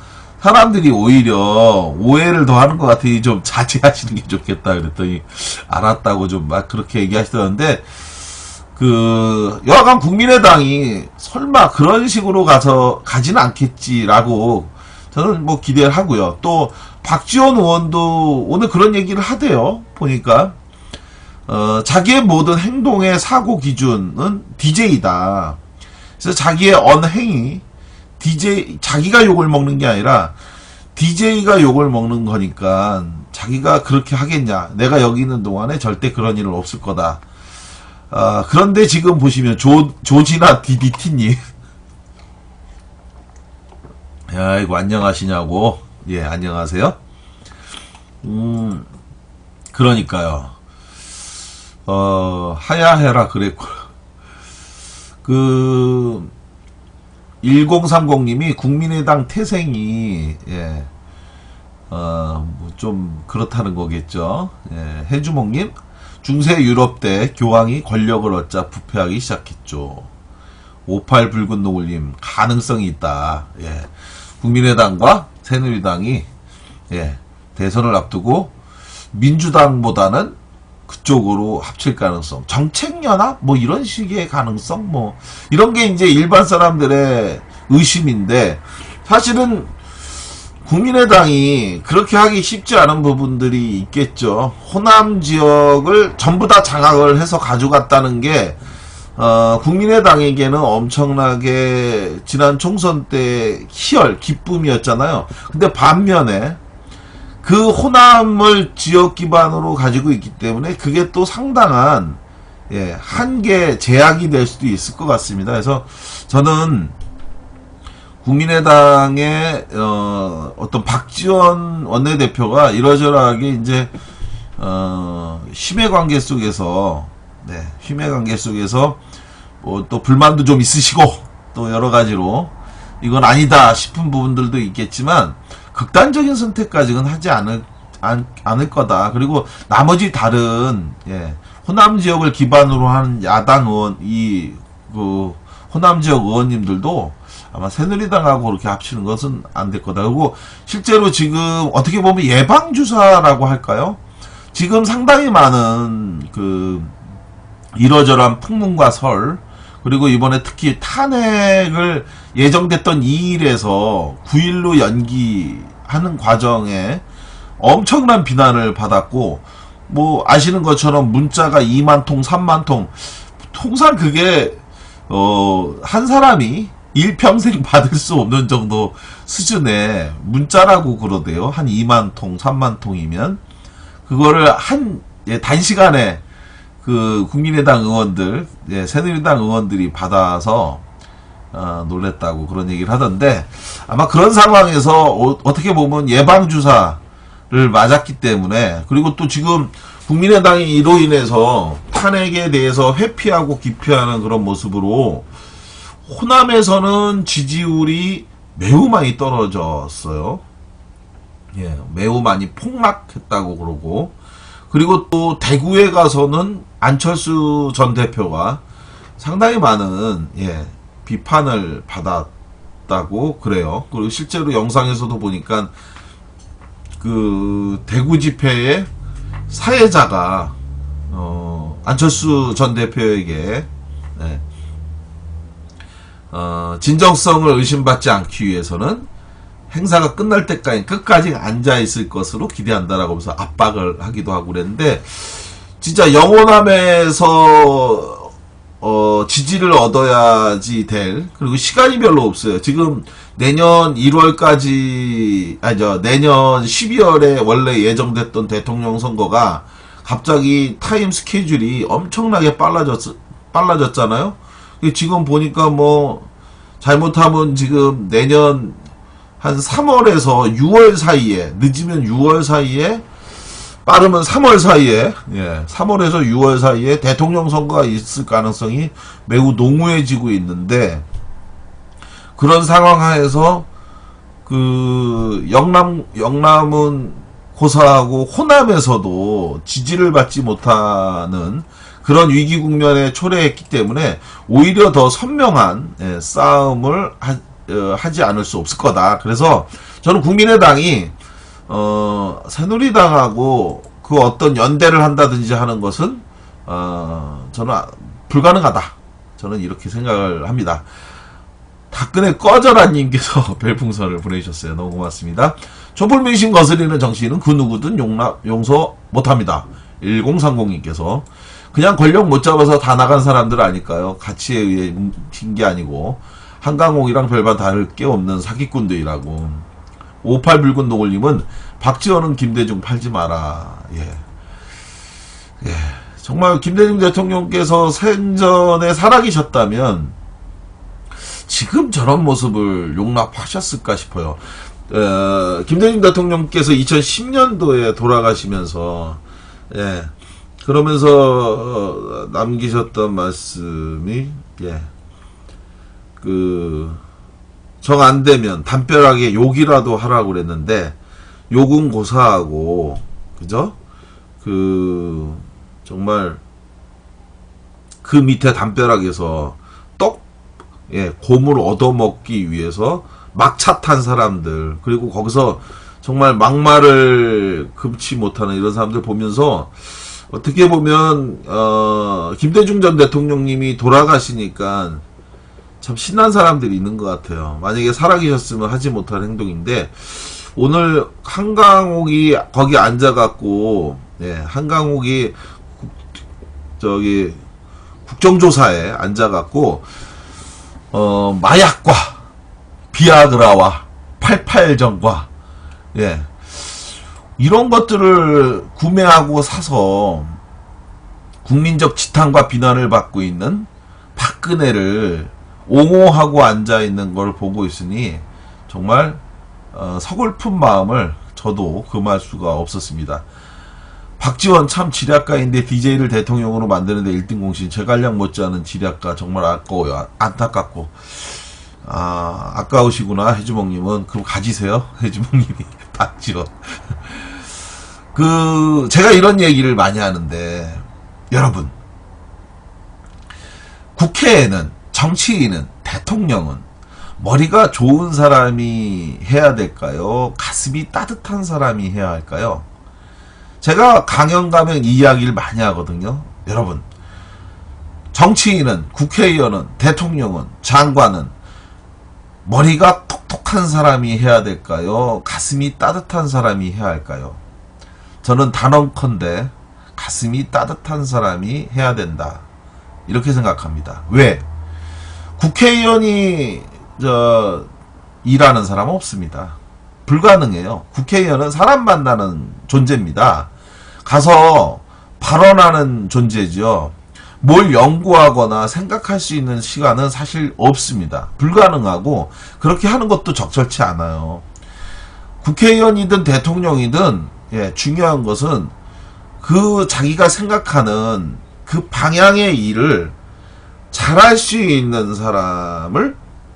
사람들이 오히려 오해를 더 하는 것 같으니 좀 자제하시는 게 좋겠다 그랬더니 알았다고 좀 막 그렇게 얘기하시던데 여하간 국민의당이 설마 그런 식으로 가지는 않겠지라고 저는 뭐 기대를 하고요. 또 박지원 의원도 오늘 그런 얘기를 하대요. 보니까 자기의 모든 행동의 사고 기준은 DJ다. 그래서 자기의 언행이 자기가 욕을 먹는 게 아니라 DJ가 욕을 먹는 거니까 자기가 그렇게 하겠냐. 내가 여기 있는 동안에 절대 그런 일은 없을 거다. 그런데 지금 보시면 조지나 DDT님 야 이거 안녕하시냐고. 예 안녕하세요. 그러니까요. 하야해라 그랬고 1030님이 국민의당 태생이 뭐 좀 그렇다는 거겠죠. 해주몽님 중세 유럽 때 교황이 권력을 얻자 부패하기 시작했죠. 58 붉은 노을님 가능성이 있다. 국민의당과 새누리당이 대선을 앞두고 민주당보다는 그쪽으로 합칠 가능성, 정책연합 뭐 이런 식의 가능성 뭐 이런 게 이제 일반 사람들의 의심인데 사실은 국민의당이 그렇게 하기 쉽지 않은 부분들이 있겠죠. 호남 지역을 전부 다 장악을 해서 가져갔다는 게 국민의당에게는 엄청나게 지난 총선 때 기쁨이었잖아요. 근데 반면에 그 호남을 지역 기반으로 가지고 있기 때문에 그게 또 상당한 한계 제약이 될 수도 있을 것 같습니다. 그래서 저는 국민의당의 어떤 박지원 원내대표가 이러저러하게 이제 힘의 관계 속에서 뭐 또 불만도 좀 있으시고 또 여러 가지로 이건 아니다 싶은 부분들도 있겠지만 극단적인 선택까지는 않을 거다. 그리고 나머지 다른 호남 지역을 기반으로 하는 야당 의원 그 호남 지역 의원님들도 아마 새누리당하고 그렇게 합치는 것은 안 될 거다. 그리고 실제로 지금 어떻게 보면 예방주사라고 할까요? 지금 상당히 많은 그 이러저러한 풍문과 설, 그리고 이번에 특히 탄핵을 예정됐던 2일에서 9일로 연기하는 과정에 엄청난 비난을 받았고, 뭐 아시는 것처럼 문자가 2만 통, 3만 통, 통상 그게 한 사람이 일평생 받을 수 없는 정도 수준의 문자라고 그러대요. 한 2만 통, 3만 통이면 그거를 단시간에 그 국민의당 의원들, 새누리당 의원들이 받아서 놀랬다고 그런 얘기를 하던데, 아마 그런 상황에서 어떻게 보면 예방주사를 맞았기 때문에, 그리고 또 지금 국민의당이 이로 인해서 탄핵에 대해서 회피하고 기피하는 그런 모습으로 호남에서는 지지율이 매우 많이 떨어졌어요. 매우 많이 폭락했다고 그러고, 그리고 또 대구에 가서는 안철수 전 대표가 상당히 많은 비판을 받았다고 그래요. 그리고 실제로 영상에서도 보니까 그 대구 집회에 사회자가 안철수 전 대표에게 진정성을 의심받지 않기 위해서는 행사가 끝날 때까지 끝까지 앉아있을 것으로 기대한다라고 하면서 압박을 하기도 하고 그랬는데, 진짜 영호남에서 지지를 얻어야지 될, 그리고 시간이 별로 없어요. 지금 내년 1월까지, 내년 12월에 원래 예정됐던 대통령 선거가 갑자기 타임 스케줄이 엄청나게 빨라졌잖아요. 지금 보니까 뭐 잘못하면 지금 내년 한 3월에서 6월 사이에, 늦으면 6월 사이에, 빠르면 3월 사이에, 3월에서 6월 사이에 대통령 선거가 있을 가능성이 매우 농후해지고 있는데, 그런 상황 하에서 그 영남은 고사하고 호남에서도 지지를 받지 못하는 그런 위기 국면에 초래했기 때문에 오히려 더 선명한 싸움을 하지 않을 수 없을 거다. 그래서 저는 국민의당이 새누리당하고 그 어떤 연대를 한다든지 하는 것은 저는 불가능하다. 저는 이렇게 생각을 합니다. 닭근의 꺼져라님께서 별풍선을 보내주셨어요. 너무 고맙습니다. 촛불민심 거스리는 정치인은 그 누구든 용서 못합니다. 1030님께서 그냥 권력 못 잡아서 다 나간 사람들 아닐까요? 가치에 의해 뭉친 게 아니고 한강옥이랑 별반 다를 게 없는 사기꾼들이라고. 58 붉은 노골님은 박지원은 김대중 팔지 마라. 정말 김대중 대통령께서 생전에 살아계셨다면 지금 저런 모습을 용납하셨을까 싶어요. 김대중 대통령께서 2010년도에 돌아가시면서 그러면서 남기셨던 말씀이 정 안되면 담벼락에 욕이라도 하라고 그랬는데, 욕은 고사하고, 그죠? 정말, 그 밑에 담벼락에서 곰을 얻어먹기 위해서 막차 탄 사람들, 그리고 거기서 정말 막말을 금치 못하는 이런 사람들 보면서, 어떻게 보면, 김대중 전 대통령님이 돌아가시니까, 참 신난 사람들이 있는 것 같아요. 만약에 살아계셨으면 하지 못할 행동인데, 오늘 한강옥이 거기 앉아갖고, 한강옥이 국정조사에 앉아갖고, 마약과 비아그라와 88전과, 이런 것들을 구매하고 사서 국민적 지탄과 비난을 받고 있는 박근혜를 옹호하고 앉아있는 걸 보고 있으니 정말 서글픈 마음을 저도 금할 수가 없었습니다. 박지원 참 지략가인데 DJ를 대통령으로 만드는데 1등 공신, 제갈량 못지않은 지략가. 정말 아까워요. 안타깝고. 아까우시구나 해주먹님은. 그럼 가지세요 해주먹님이. 박지원. 제가 이런 얘기를 많이 하는데, 여러분, 국회에는, 정치인은, 대통령은 머리가 좋은 사람이 해야 될까요? 가슴이 따뜻한 사람이 해야 할까요? 제가 강연 가면 이 이야기를 많이 하거든요. 여러분, 정치인은, 국회의원은, 대통령은, 장관은 머리가 톡톡한 사람이 해야 될까요? 가슴이 따뜻한 사람이 해야 할까요? 저는 단언컨대 가슴이 따뜻한 사람이 해야 된다, 이렇게 생각합니다. 왜? 국회의원이 일하는 사람은 없습니다. 불가능해요. 국회의원은 사람 만나는 존재입니다. 가서 발언하는 존재죠. 뭘 연구하거나 생각할 수 있는 시간은 사실 없습니다. 불가능하고 그렇게 하는 것도 적절치 않아요. 국회의원이든 대통령이든 중요한 것은 자기가 생각하는 그 방향의 일을 잘할 수 있는 사람을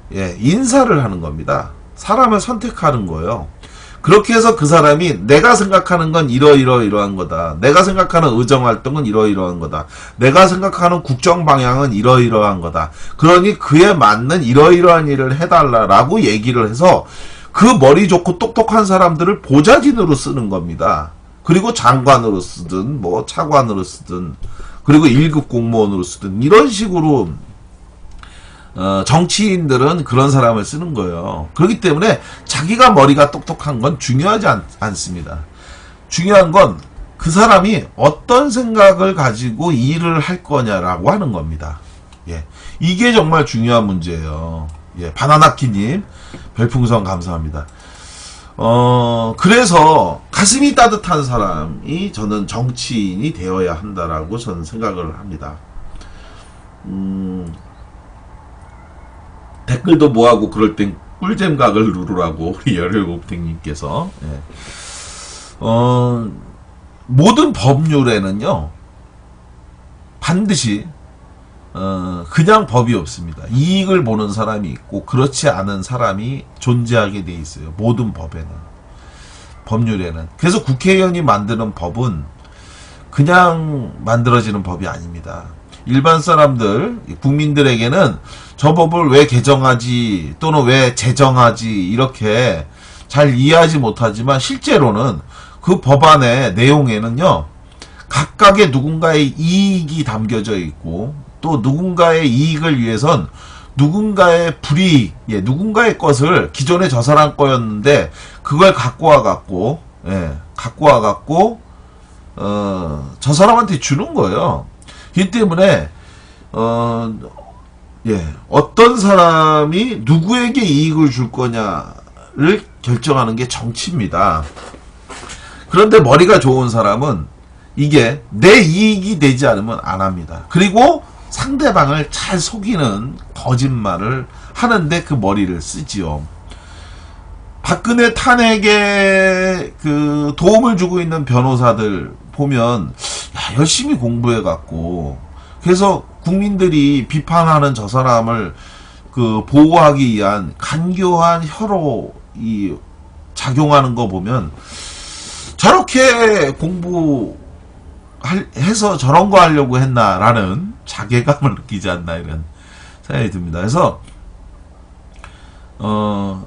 인사를 하는 겁니다. 사람을 선택하는 거예요. 그렇게 해서 그 사람이 내가 생각하는 건 이러이러한 거다. 내가 생각하는 의정활동은 이러이러한 거다. 내가 생각하는 국정방향은 이러이러한 거다. 그러니 그에 맞는 이러이러한 일을 해달라라고 얘기를 해서 그 머리 좋고 똑똑한 사람들을 보좌진으로 쓰는 겁니다. 그리고 장관으로 쓰든 차관으로 쓰든 그리고 1급 공무원으로 쓰든 이런 식으로 정치인들은 그런 사람을 쓰는 거예요. 그렇기 때문에 자기가 머리가 똑똑한 건 중요하지 않습니다. 중요한 건 그 사람이 어떤 생각을 가지고 일을 할 거냐라고 하는 겁니다. 이게 정말 중요한 문제예요. 바나나키님 별풍선 감사합니다. 그래서 가슴이 따뜻한 사람이 저는 정치인이 되어야 한다라고 저는 생각을 합니다. 댓글도 뭐하고 그럴 땐 꿀잼각을 누르라고 우리 17땡님께서. 모든 법률에는요 반드시 그냥 법이 없습니다. 이익을 보는 사람이 있고 그렇지 않은 사람이 존재하게 돼 있어요. 모든 법률에는. 그래서 국회의원이 만드는 법은 그냥 만들어지는 법이 아닙니다. 일반 사람들, 국민들에게는 저 법을 왜 개정하지 또는 왜 제정하지 이렇게 잘 이해하지 못하지만 실제로는 그 법안의 내용에는요 각각의 누군가의 이익이 담겨져 있고 또 누군가의 이익을 위해선 누군가의 불이익, 누군가의 것을 기존에 저 사람 거였는데 그걸 갖고 와갖고 저 사람한테 주는 거예요. 그렇기 때문에 어떤 사람이 누구에게 이익을 줄 거냐를 결정하는 게 정치입니다. 그런데 머리가 좋은 사람은 이게 내 이익이 되지 않으면 안 합니다. 그리고 상대방을 잘 속이는 거짓말을 하는데 그 머리를 쓰지요. 박근혜 탄핵에 도움을 주고 있는 변호사들 보면 열심히 공부해갖고 그래서 국민들이 비판하는 저 사람을 보호하기 위한 간교한 혀로 작용하는 거 보면 저렇게 공부해서 저런 거 하려고 했나라는 자괴감을 느끼지 않나 이런 생각이 듭니다. 그래서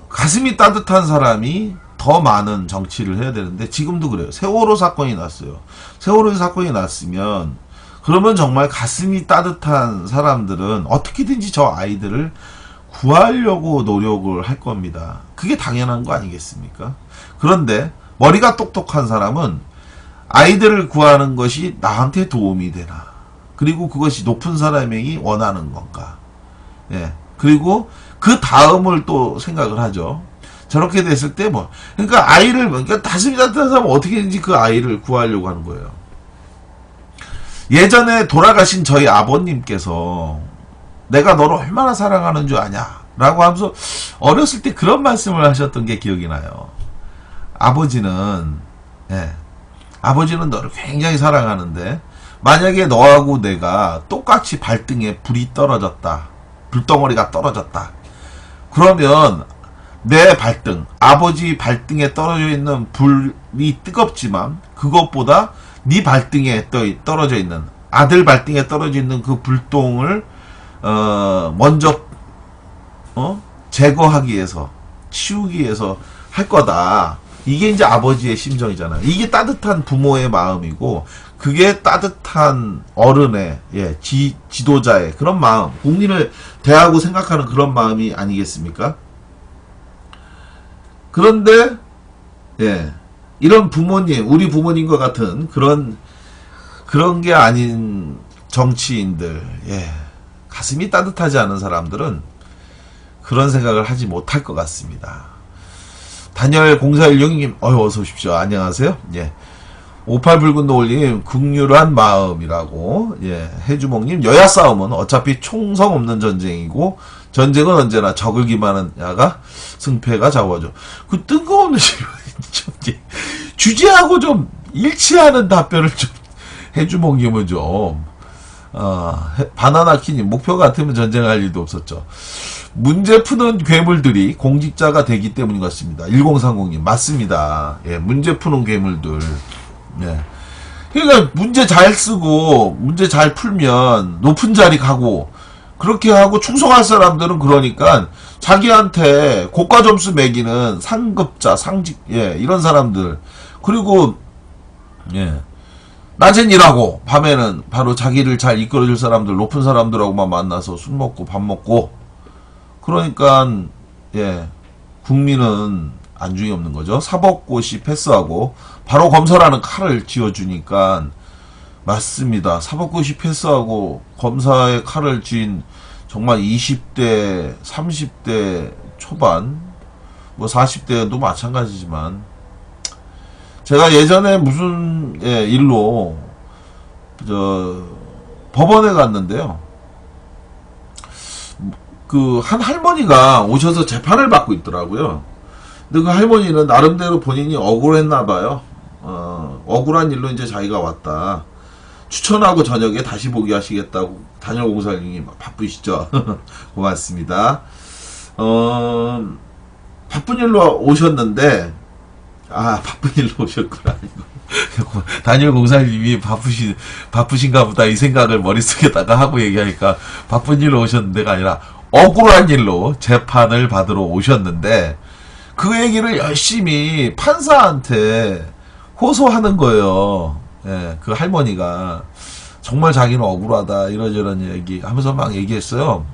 가슴이 따뜻한 사람이 더 많은 정치를 해야 되는데 지금도 그래요. 세월호 사건이 났어요. 세월호 사건이 났으면 그러면 정말 가슴이 따뜻한 사람들은 어떻게든지 저 아이들을 구하려고 노력을 할 겁니다. 그게 당연한 거 아니겠습니까? 그런데 머리가 똑똑한 사람은 아이들을 구하는 것이 나한테 도움이 되나, 그리고 그것이 높은 사람이 원하는 건가, 그리고 그 다음을 또 생각을 하죠. 저렇게 됐을 때 그러니까 그러니까 가슴이 따뜻한 사람은 어떻게든지 그 아이를 구하려고 하는 거예요. 예전에 돌아가신 저희 아버님께서 내가 너를 얼마나 사랑하는 줄 아냐 라고 하면서 어렸을 때 그런 말씀을 하셨던 게 기억이 나요. 아버지는 너를 굉장히 사랑하는데 만약에 너하고 내가 똑같이 발등에 불덩어리가 떨어졌다. 그러면 내 발등, 아버지 발등에 떨어져 있는 불이 뜨겁지만 그것보다 네 발등에 떨어져 있는, 아들 발등에 떨어져 있는 그 불똥을 먼저 제거하기 위해서, 치우기 위해서 할 거다. 이게 이제 아버지의 심정이잖아요. 이게 따뜻한 부모의 마음이고, 그게 따뜻한 어른의, 지도자의 그런 마음, 국민을 대하고 생각하는 그런 마음이 아니겠습니까? 그런데, 이런 부모님, 우리 부모님과 같은 그런 게 아닌 정치인들, 가슴이 따뜻하지 않은 사람들은 그런 생각을 하지 못할 것 같습니다. 다니엘 0416님, 어서 오십시오. 안녕하세요. 58붉은 노을님, 극률한 마음이라고. 해주몽님, 여야 싸움은 어차피 총성 없는 전쟁이고, 전쟁은 언제나 적을 기만한 야가 승패가 좌우하죠. 그 뜬금없는 좀, 주제하고 좀 일치하는 답변을 좀 해주몽님은 좀, 바나나키님, 목표 같으면 전쟁할 일도 없었죠. 문제 푸는 괴물들이 공직자가 되기 때문인 것 같습니다. 1030님, 맞습니다. 문제 푸는 괴물들. 그러니까 문제 잘 쓰고 문제 잘 풀면 높은 자리 가고, 그렇게 하고 충성할 사람들은 그러니까 자기한테 고가 점수 매기는 상급자, 상직, 이런 사람들. 그리고 낮엔 일하고 밤에는 바로 자기를 잘 이끌어줄 사람들, 높은 사람들하고만 만나서 술 먹고 밥 먹고, 그러니까 국민은 안중이 없는 거죠. 사법고시 패스하고 바로 검사라는 칼을 쥐어주니까. 맞습니다. 사법고시 패스하고 검사의 칼을 쥔 정말 20대, 30대 초반, 뭐 40대도 마찬가지지만, 제가 예전에 무슨 일로 법원에 갔는데요. 그 한 할머니가 오셔서 재판을 받고 있더라고요. 근데 그 할머니는 나름대로 본인이 억울했나 봐요. 억울한 일로 이제 자기가 왔다. 추천하고 저녁에 다시 보기 하시겠다고. 다니엘 5046님 바쁘시죠? 고맙습니다. 바쁜 일로 오셨는데, 바쁜 일로 오셨구나. 다니엘 04님이 바쁘신가 보다 이 생각을 머릿속에다가 하고 얘기하니까, 바쁜 일로 오셨는데가 아니라 억울한 일로 재판을 받으러 오셨는데, 그 얘기를 열심히 판사한테 호소하는 거예요. 그 할머니가 정말 자기는 억울하다 이러저런 얘기 하면서 막 얘기했어요.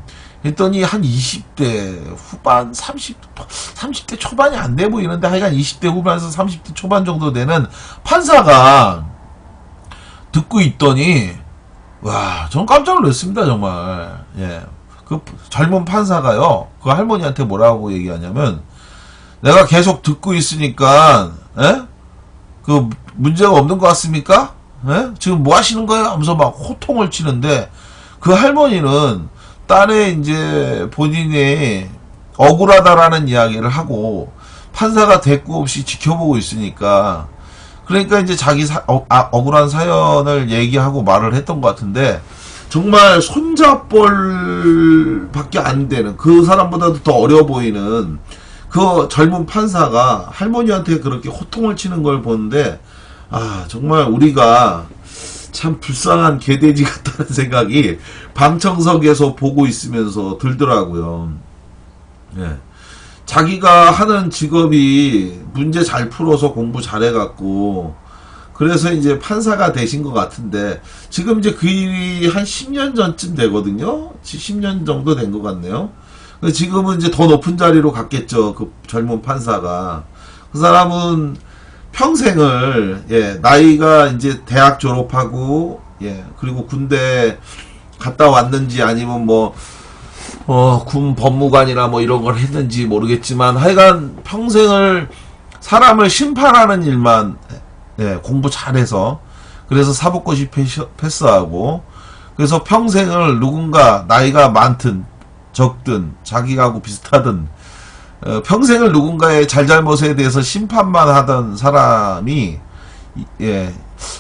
그랬더니 한 20대 후반, 30대 초반이 안 돼 보이는데, 하여간 20대 후반에서 30대 초반 정도 되는 판사가 듣고 있더니, 와, 전 깜짝 놀랐습니다, 정말. 그 젊은 판사가요, 그 할머니한테 뭐라고 얘기하냐면, 내가 계속 듣고 있으니까, 그 문제가 없는 것 같습니까? 지금 뭐 하시는 거예요? 하면서 막 호통을 치는데, 그 할머니는 딸의 이제 본인이 억울하다라는 이야기를 하고 판사가 대꾸 없이 지켜보고 있으니까, 그러니까 이제 자기 억울한 사연을 얘기하고 말을 했던 것 같은데, 정말 손자뻘밖에 안 되는, 그 사람보다도 더 어려 보이는 그 젊은 판사가 할머니한테 그렇게 호통을 치는 걸 보는데, 정말 우리가 참 불쌍한 개돼지 같다는 생각이 방청석에서 보고 있으면서 들더라고요. 자기가 하는 직업이 문제 잘 풀어서 공부 잘해갖고, 그래서 이제 판사가 되신 것 같은데, 지금 이제 그 일이 한 10년 전쯤 되거든요? 10년 정도 된 것 같네요. 지금은 이제 더 높은 자리로 갔겠죠. 그 젊은 판사가. 그 사람은 평생을, 나이가 이제 대학 졸업하고, 그리고 군대 갔다 왔는지 아니면 군 법무관이나 뭐 이런 걸 했는지 모르겠지만, 하여간 평생을 사람을 심판하는 일만, 공부 잘해서, 그래서 사법고시 패스하고, 그래서 평생을 누군가 나이가 많든 적든 자기하고 비슷하든 평생을 누군가의 잘잘못에 대해서 심판만 하던 사람이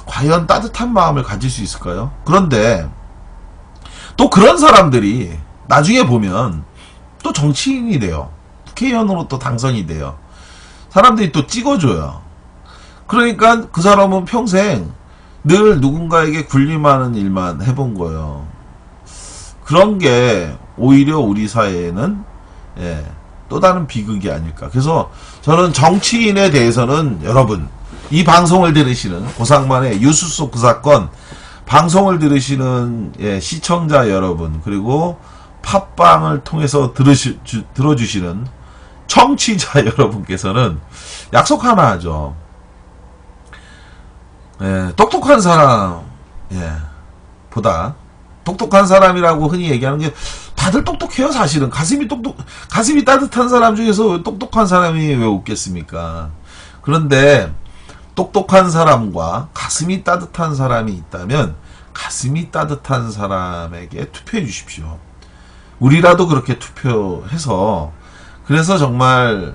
과연 따뜻한 마음을 가질 수 있을까요? 그런데 또 그런 사람들이 나중에 보면 또 정치인이 돼요. 국회의원으로 또 당선이 돼요. 사람들이 또 찍어줘요. 그러니까 그 사람은 평생 늘 누군가에게 군림하는 일만 해본 거예요. 그런 게 오히려 우리 사회에는 또 다른 비극이 아닐까. 그래서 저는 정치인에 대해서는 여러분, 이 방송을 들으시는 고상만의 유수 속 그 사건 방송을 들으시는 시청자 여러분, 그리고 팟빵을 통해서 들어주시는 청취자 여러분께서는 약속 하나 하죠. 똑똑한 사람 보다, 똑똑한 사람이라고 흔히 얘기하는 게, 다들 똑똑해요. 사실은 가슴이 따뜻한 사람 중에서 똑똑한 사람이 왜 없겠습니까? 그런데 똑똑한 사람과 가슴이 따뜻한 사람이 있다면 가슴이 따뜻한 사람에게 투표해 주십시오. 우리라도 그렇게 투표해서, 그래서 정말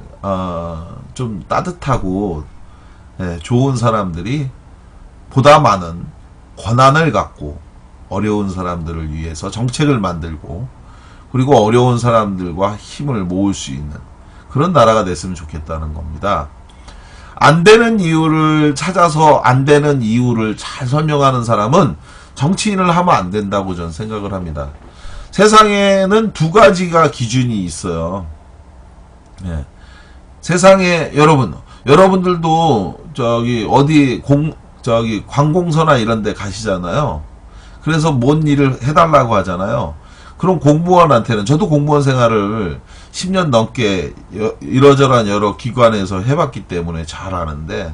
좀 따뜻하고 좋은 사람들이 보다 많은 권한을 갖고 어려운 사람들을 위해서 정책을 만들고, 그리고 어려운 사람들과 힘을 모을 수 있는 그런 나라가 됐으면 좋겠다는 겁니다. 안 되는 이유를 찾아서 안 되는 이유를 잘 설명하는 사람은 정치인을 하면 안 된다고 저는 생각을 합니다. 세상에는 두 가지가 기준이 있어요. 세상에 여러분들도 어디 관공서나 이런 데 가시잖아요. 그래서 뭔 일을 해달라고 하잖아요. 그럼 공무원한테는, 저도 공무원 생활을 10년 넘게 이러저러한 여러 기관에서 해봤기 때문에 잘 아는데,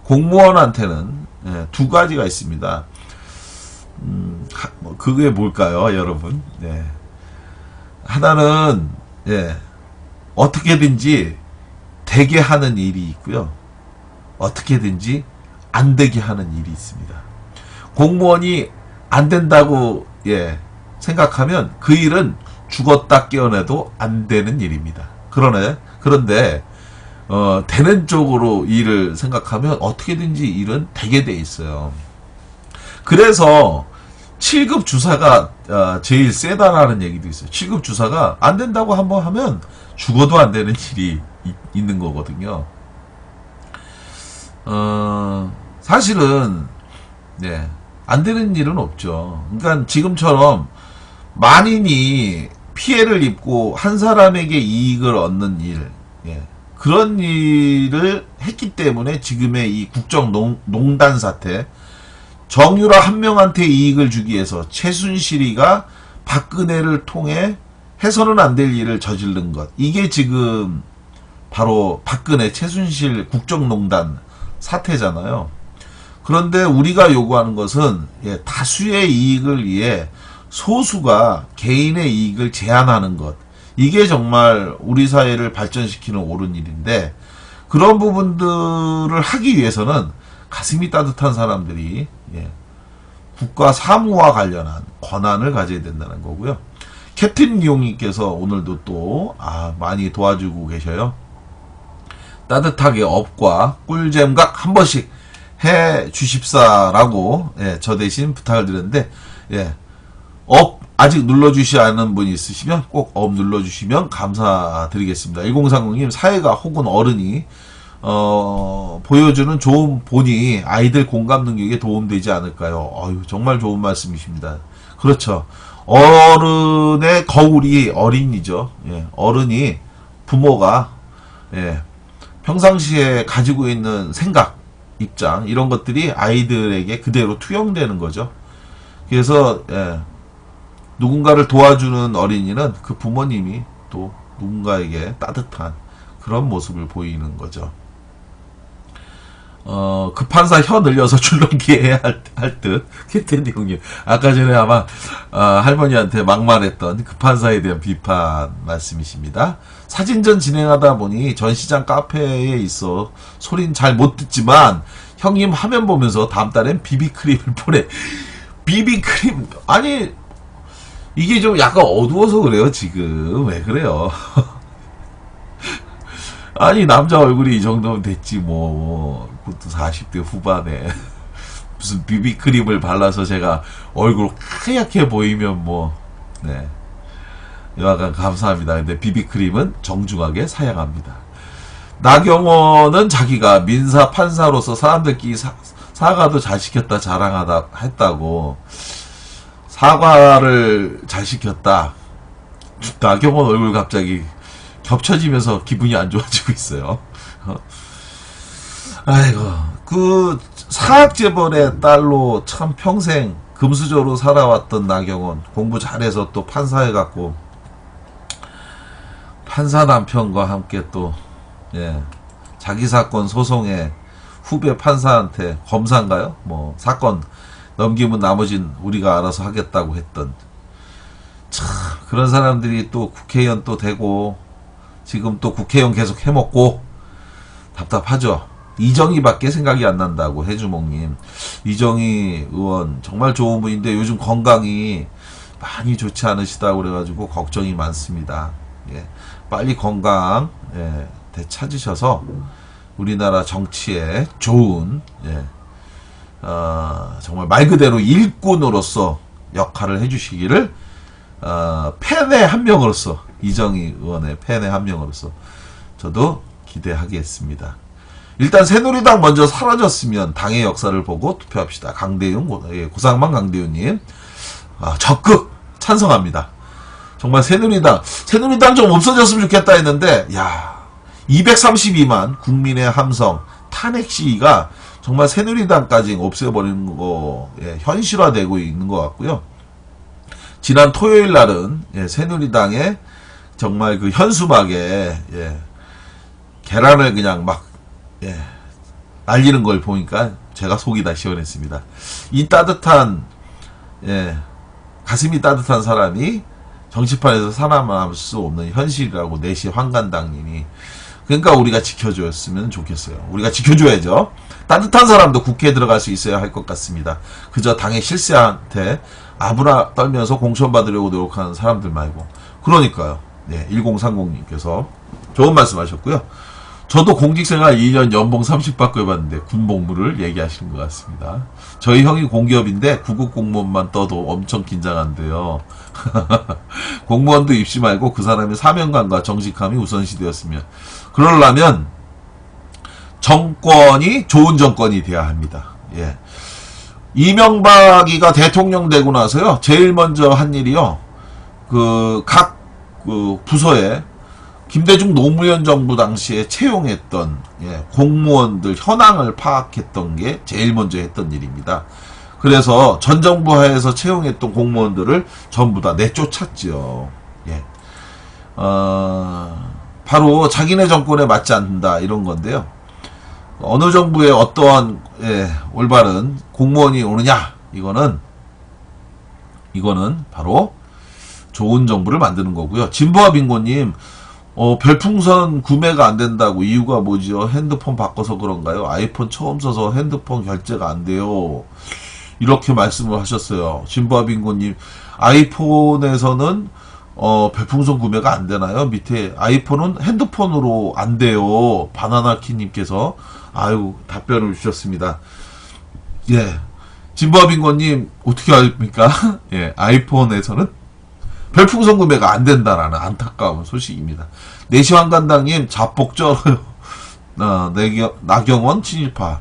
공무원한테는 두 가지가 있습니다. 그게 뭘까요, 여러분? 하나는 어떻게든지 되게 하는 일이 있고요, 어떻게든지 안 되게 하는 일이 있습니다. 공무원이 안 된다고 생각하면 그 일은 죽었다 깨어나도 안 되는 일입니다. 그런데 되는 쪽으로 일을 생각하면 어떻게든지 일은 되게 돼 있어요. 그래서 7급 주사가 제일 세다라는 얘기도 있어요. 7급 주사가 안 된다고 한번 하면 죽어도 안 되는 일이 있는 거거든요. 사실은 안 되는 일은 없죠. 그러니까 지금처럼 만인이 피해를 입고 한 사람에게 이익을 얻는 일, 그런 일을 했기 때문에 지금의 이 국정농단 사태, 정유라 한 명한테 이익을 주기 위해서 최순실이가 박근혜를 통해 해서는 안 될 일을 저지른 것, 이게 지금 바로 박근혜 최순실 국정농단 사태잖아요. 그런데 우리가 요구하는 것은 다수의 이익을 위해 소수가 개인의 이익을 제한하는 것, 이게 정말 우리 사회를 발전시키는 옳은 일인데, 그런 부분들을 하기 위해서는 가슴이 따뜻한 사람들이 국가 사무와 관련한 권한을 가져야 된다는 거고요. 캡틴 리용님께서 오늘도 또 많이 도와주고 계셔요. 따뜻하게 업과 꿀잼각 한 번씩 해 주십사라고 저 대신 부탁을 드렸는데, 업 아직 눌러주시 않은 분이 있으시면 꼭 업 눌러주시면 감사드리겠습니다. 1030님, 사회가 혹은 어른이 보여주는 좋은 본이 아이들 공감 능력에 도움되지 않을까요? 정말 좋은 말씀이십니다. 그렇죠. 어른의 거울이 어린이죠. 어른이, 부모가 평상시에 가지고 있는 생각, 입장, 이런 것들이 아이들에게 그대로 투영되는 거죠. 그래서 누군가를 도와주는 어린이는 그 부모님이 또 누군가에게 따뜻한 그런 모습을 보이는 거죠. 급한사 혀 늘려서 줄넘기 해야 할 듯. 캡틴 형님, 아까 전에 아마 할머니한테 막말했던 급한사에 대한 비판 말씀이십니다. 사진전 진행하다 보니 전시장 카페에 있어 소린 잘 못 듣지만 형님 화면 보면서 다음 달엔 비비크림을 보내. 비비크림, 아니 이게 좀 약간 어두워서 그래요. 지금 왜 그래요? 아니 남자 얼굴이 이 정도면 됐지 뭐. 그것도 40대 후반에 무슨 비비크림을 발라서 제가 얼굴 하얗게 보이면 뭐. 여하간 감사합니다. 근데 비비크림은 정중하게 사양합니다. 나경원은 자기가 민사 판사로서 사람들끼리 사과도 잘 시켰다 자랑하다 했다고. 사과를 잘 시켰다. 나경원 얼굴 갑자기 겹쳐지면서 기분이 안 좋아지고 있어요. 아이고, 그 사학재벌의 딸로 참 평생 금수저로 살아왔던 나경원, 공부 잘해서 또 판사해갖고 판사 남편과 함께 또 자기 사건 소송에 후배 판사한테 검사인가요? 뭐 사건 넘기면 나머진 우리가 알아서 하겠다고 했던, 참 그런 사람들이 또 국회의원 또 되고 지금 또 국회의원 계속 해먹고 답답하죠. 이정희밖에 생각이 안 난다고. 해주몽님, 이정희 의원 정말 좋은 분인데 요즘 건강이 많이 좋지 않으시다고 그래가지고 걱정이 많습니다. 빨리 건강 되찾으셔서 우리나라 정치에 좋은 정말 말 그대로 일꾼으로서 역할을 해주시기를 팬의 한 명으로서, 이정희 의원의 팬의 한 명으로서 저도 기대하겠습니다. 일단 새누리당 먼저 사라졌으면 당의 역사를 보고 투표합시다. 강대윤, 고상만 강대윤님 적극 찬성합니다. 정말 새누리당 좀 없어졌으면 좋겠다 했는데, 야, 232만 국민의 함성 탄핵 시위가 정말 새누리당까지 없애버리는 거 현실화되고 있는 것 같고요. 지난 토요일 날은 새누리당의 정말 그 현수막에 계란을 그냥 막 날리는 걸 보니까 제가 속이 다 시원했습니다. 이 따뜻한 가슴이 따뜻한 사람이 정치판에서 살아남을 수 없는 현실이라고 내시 황간당님이, 그러니까 우리가 지켜줬으면 좋겠어요. 우리가 지켜줘야죠. 따뜻한 사람도 국회에 들어갈 수 있어야 할 것 같습니다. 그저 당의 실세한테 아부라 떨면서 공천 받으려고 노력하는 사람들 말고. 그러니까요. 1030님께서 좋은 말씀 하셨고요. 저도 공직생활 2년 연봉 30 받고 해봤는데 군복무를 얘기하시는 것 같습니다. 저희 형이 공기업인데 구급 공무원만 떠도 엄청 긴장한대요. 공무원도 입시 말고 그 사람의 사명감과 정직함이 우선시되었으면, 그러려면 정권이 좋은 정권이 돼야 합니다. 이명박이가 대통령 되고 나서요, 제일 먼저 한 일이요, 각 부서에 김대중 노무현 정부 당시에 채용했던 공무원들 현황을 파악했던 게 제일 먼저 했던 일입니다. 그래서 전 정부 하에서 채용했던 공무원들을 전부 다 내쫓았죠. 바로 자기네 정권에 맞지 않는다 이런 건데요. 어느 정부에 어떠한 올바른 공무원이 오느냐, 이거는 바로 좋은 정부를 만드는 거고요. 진보와 빙고님, 별풍선 구매가 안 된다고. 이유가 뭐죠? 핸드폰 바꿔서 그런가요? 아이폰 처음 써서 핸드폰 결제가 안 돼요. 이렇게 말씀을 하셨어요. 진보와 빙고님, 아이폰에서는 별풍선 구매가 안 되나요? 밑에 아이폰은 핸드폰으로 안 돼요. 바나나키님께서 답변을 주셨습니다. 진보와 빙고님 어떻게 아십니까? 아이폰에서는 별풍선 구매가 안 된다라는 안타까운 소식입니다. 내시황간당님 자폭 쩔어요. 나경원 친일파.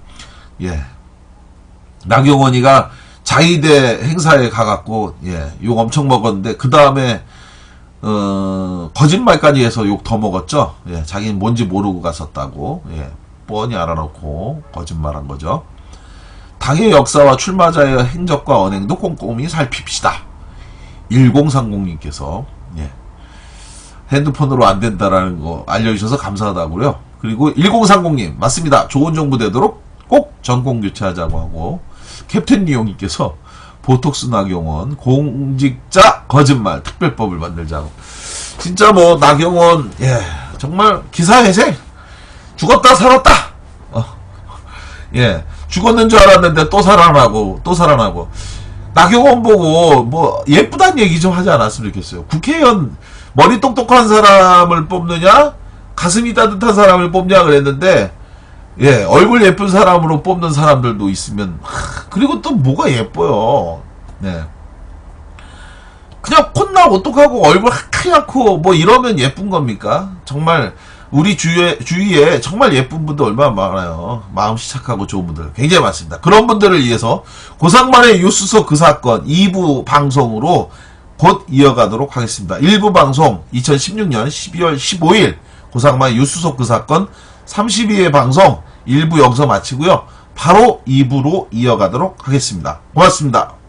나경원이가 자위대 행사에 가갖고 욕 엄청 먹었는데 그 다음에 거짓말까지 해서 욕 더 먹었죠. 자기는 뭔지 모르고 갔었다고 뻔히 알아놓고 거짓말한 거죠. 당의 역사와 출마자의 행적과 언행도 꼼꼼히 살핍시다. 1030님께서 핸드폰으로 안 된다라는 거 알려주셔서 감사하다고요. 그리고 1030님 맞습니다. 좋은 정부 되도록 꼭 전공 교체하자고 하고, 캡틴 리용님께서 보톡스 나경원 공직자 거짓말 특별법을 만들자고. 진짜 뭐 나경원 정말 기사회생, 죽었다 살았다. 죽었는 줄 알았는데 또 살아나고. 나경원 보고 뭐 예쁘단 얘기 좀 하지 않았으면 좋겠어요. 국회의원 머리 똑똑한 사람을 뽑느냐 가슴이 따뜻한 사람을 뽑냐 그랬는데 얼굴 예쁜 사람으로 뽑는 사람들도 있으면, 그리고 또 뭐가 예뻐요. 그냥 콧나 어떡하고 얼굴 하얗고 뭐 이러면 예쁜 겁니까? 정말 우리 주위에 정말 예쁜 분들 얼마나 많아요. 마음씨 착하고 좋은 분들 굉장히 많습니다. 그런 분들을 위해서 고상만의 유수소 그 사건 2부 방송으로 곧 이어가도록 하겠습니다. 1부 방송 2016년 12월 15일 고상만의 유수소 그 사건 32회 방송 1부 여기서 마치고요. 바로 2부로 이어가도록 하겠습니다. 고맙습니다.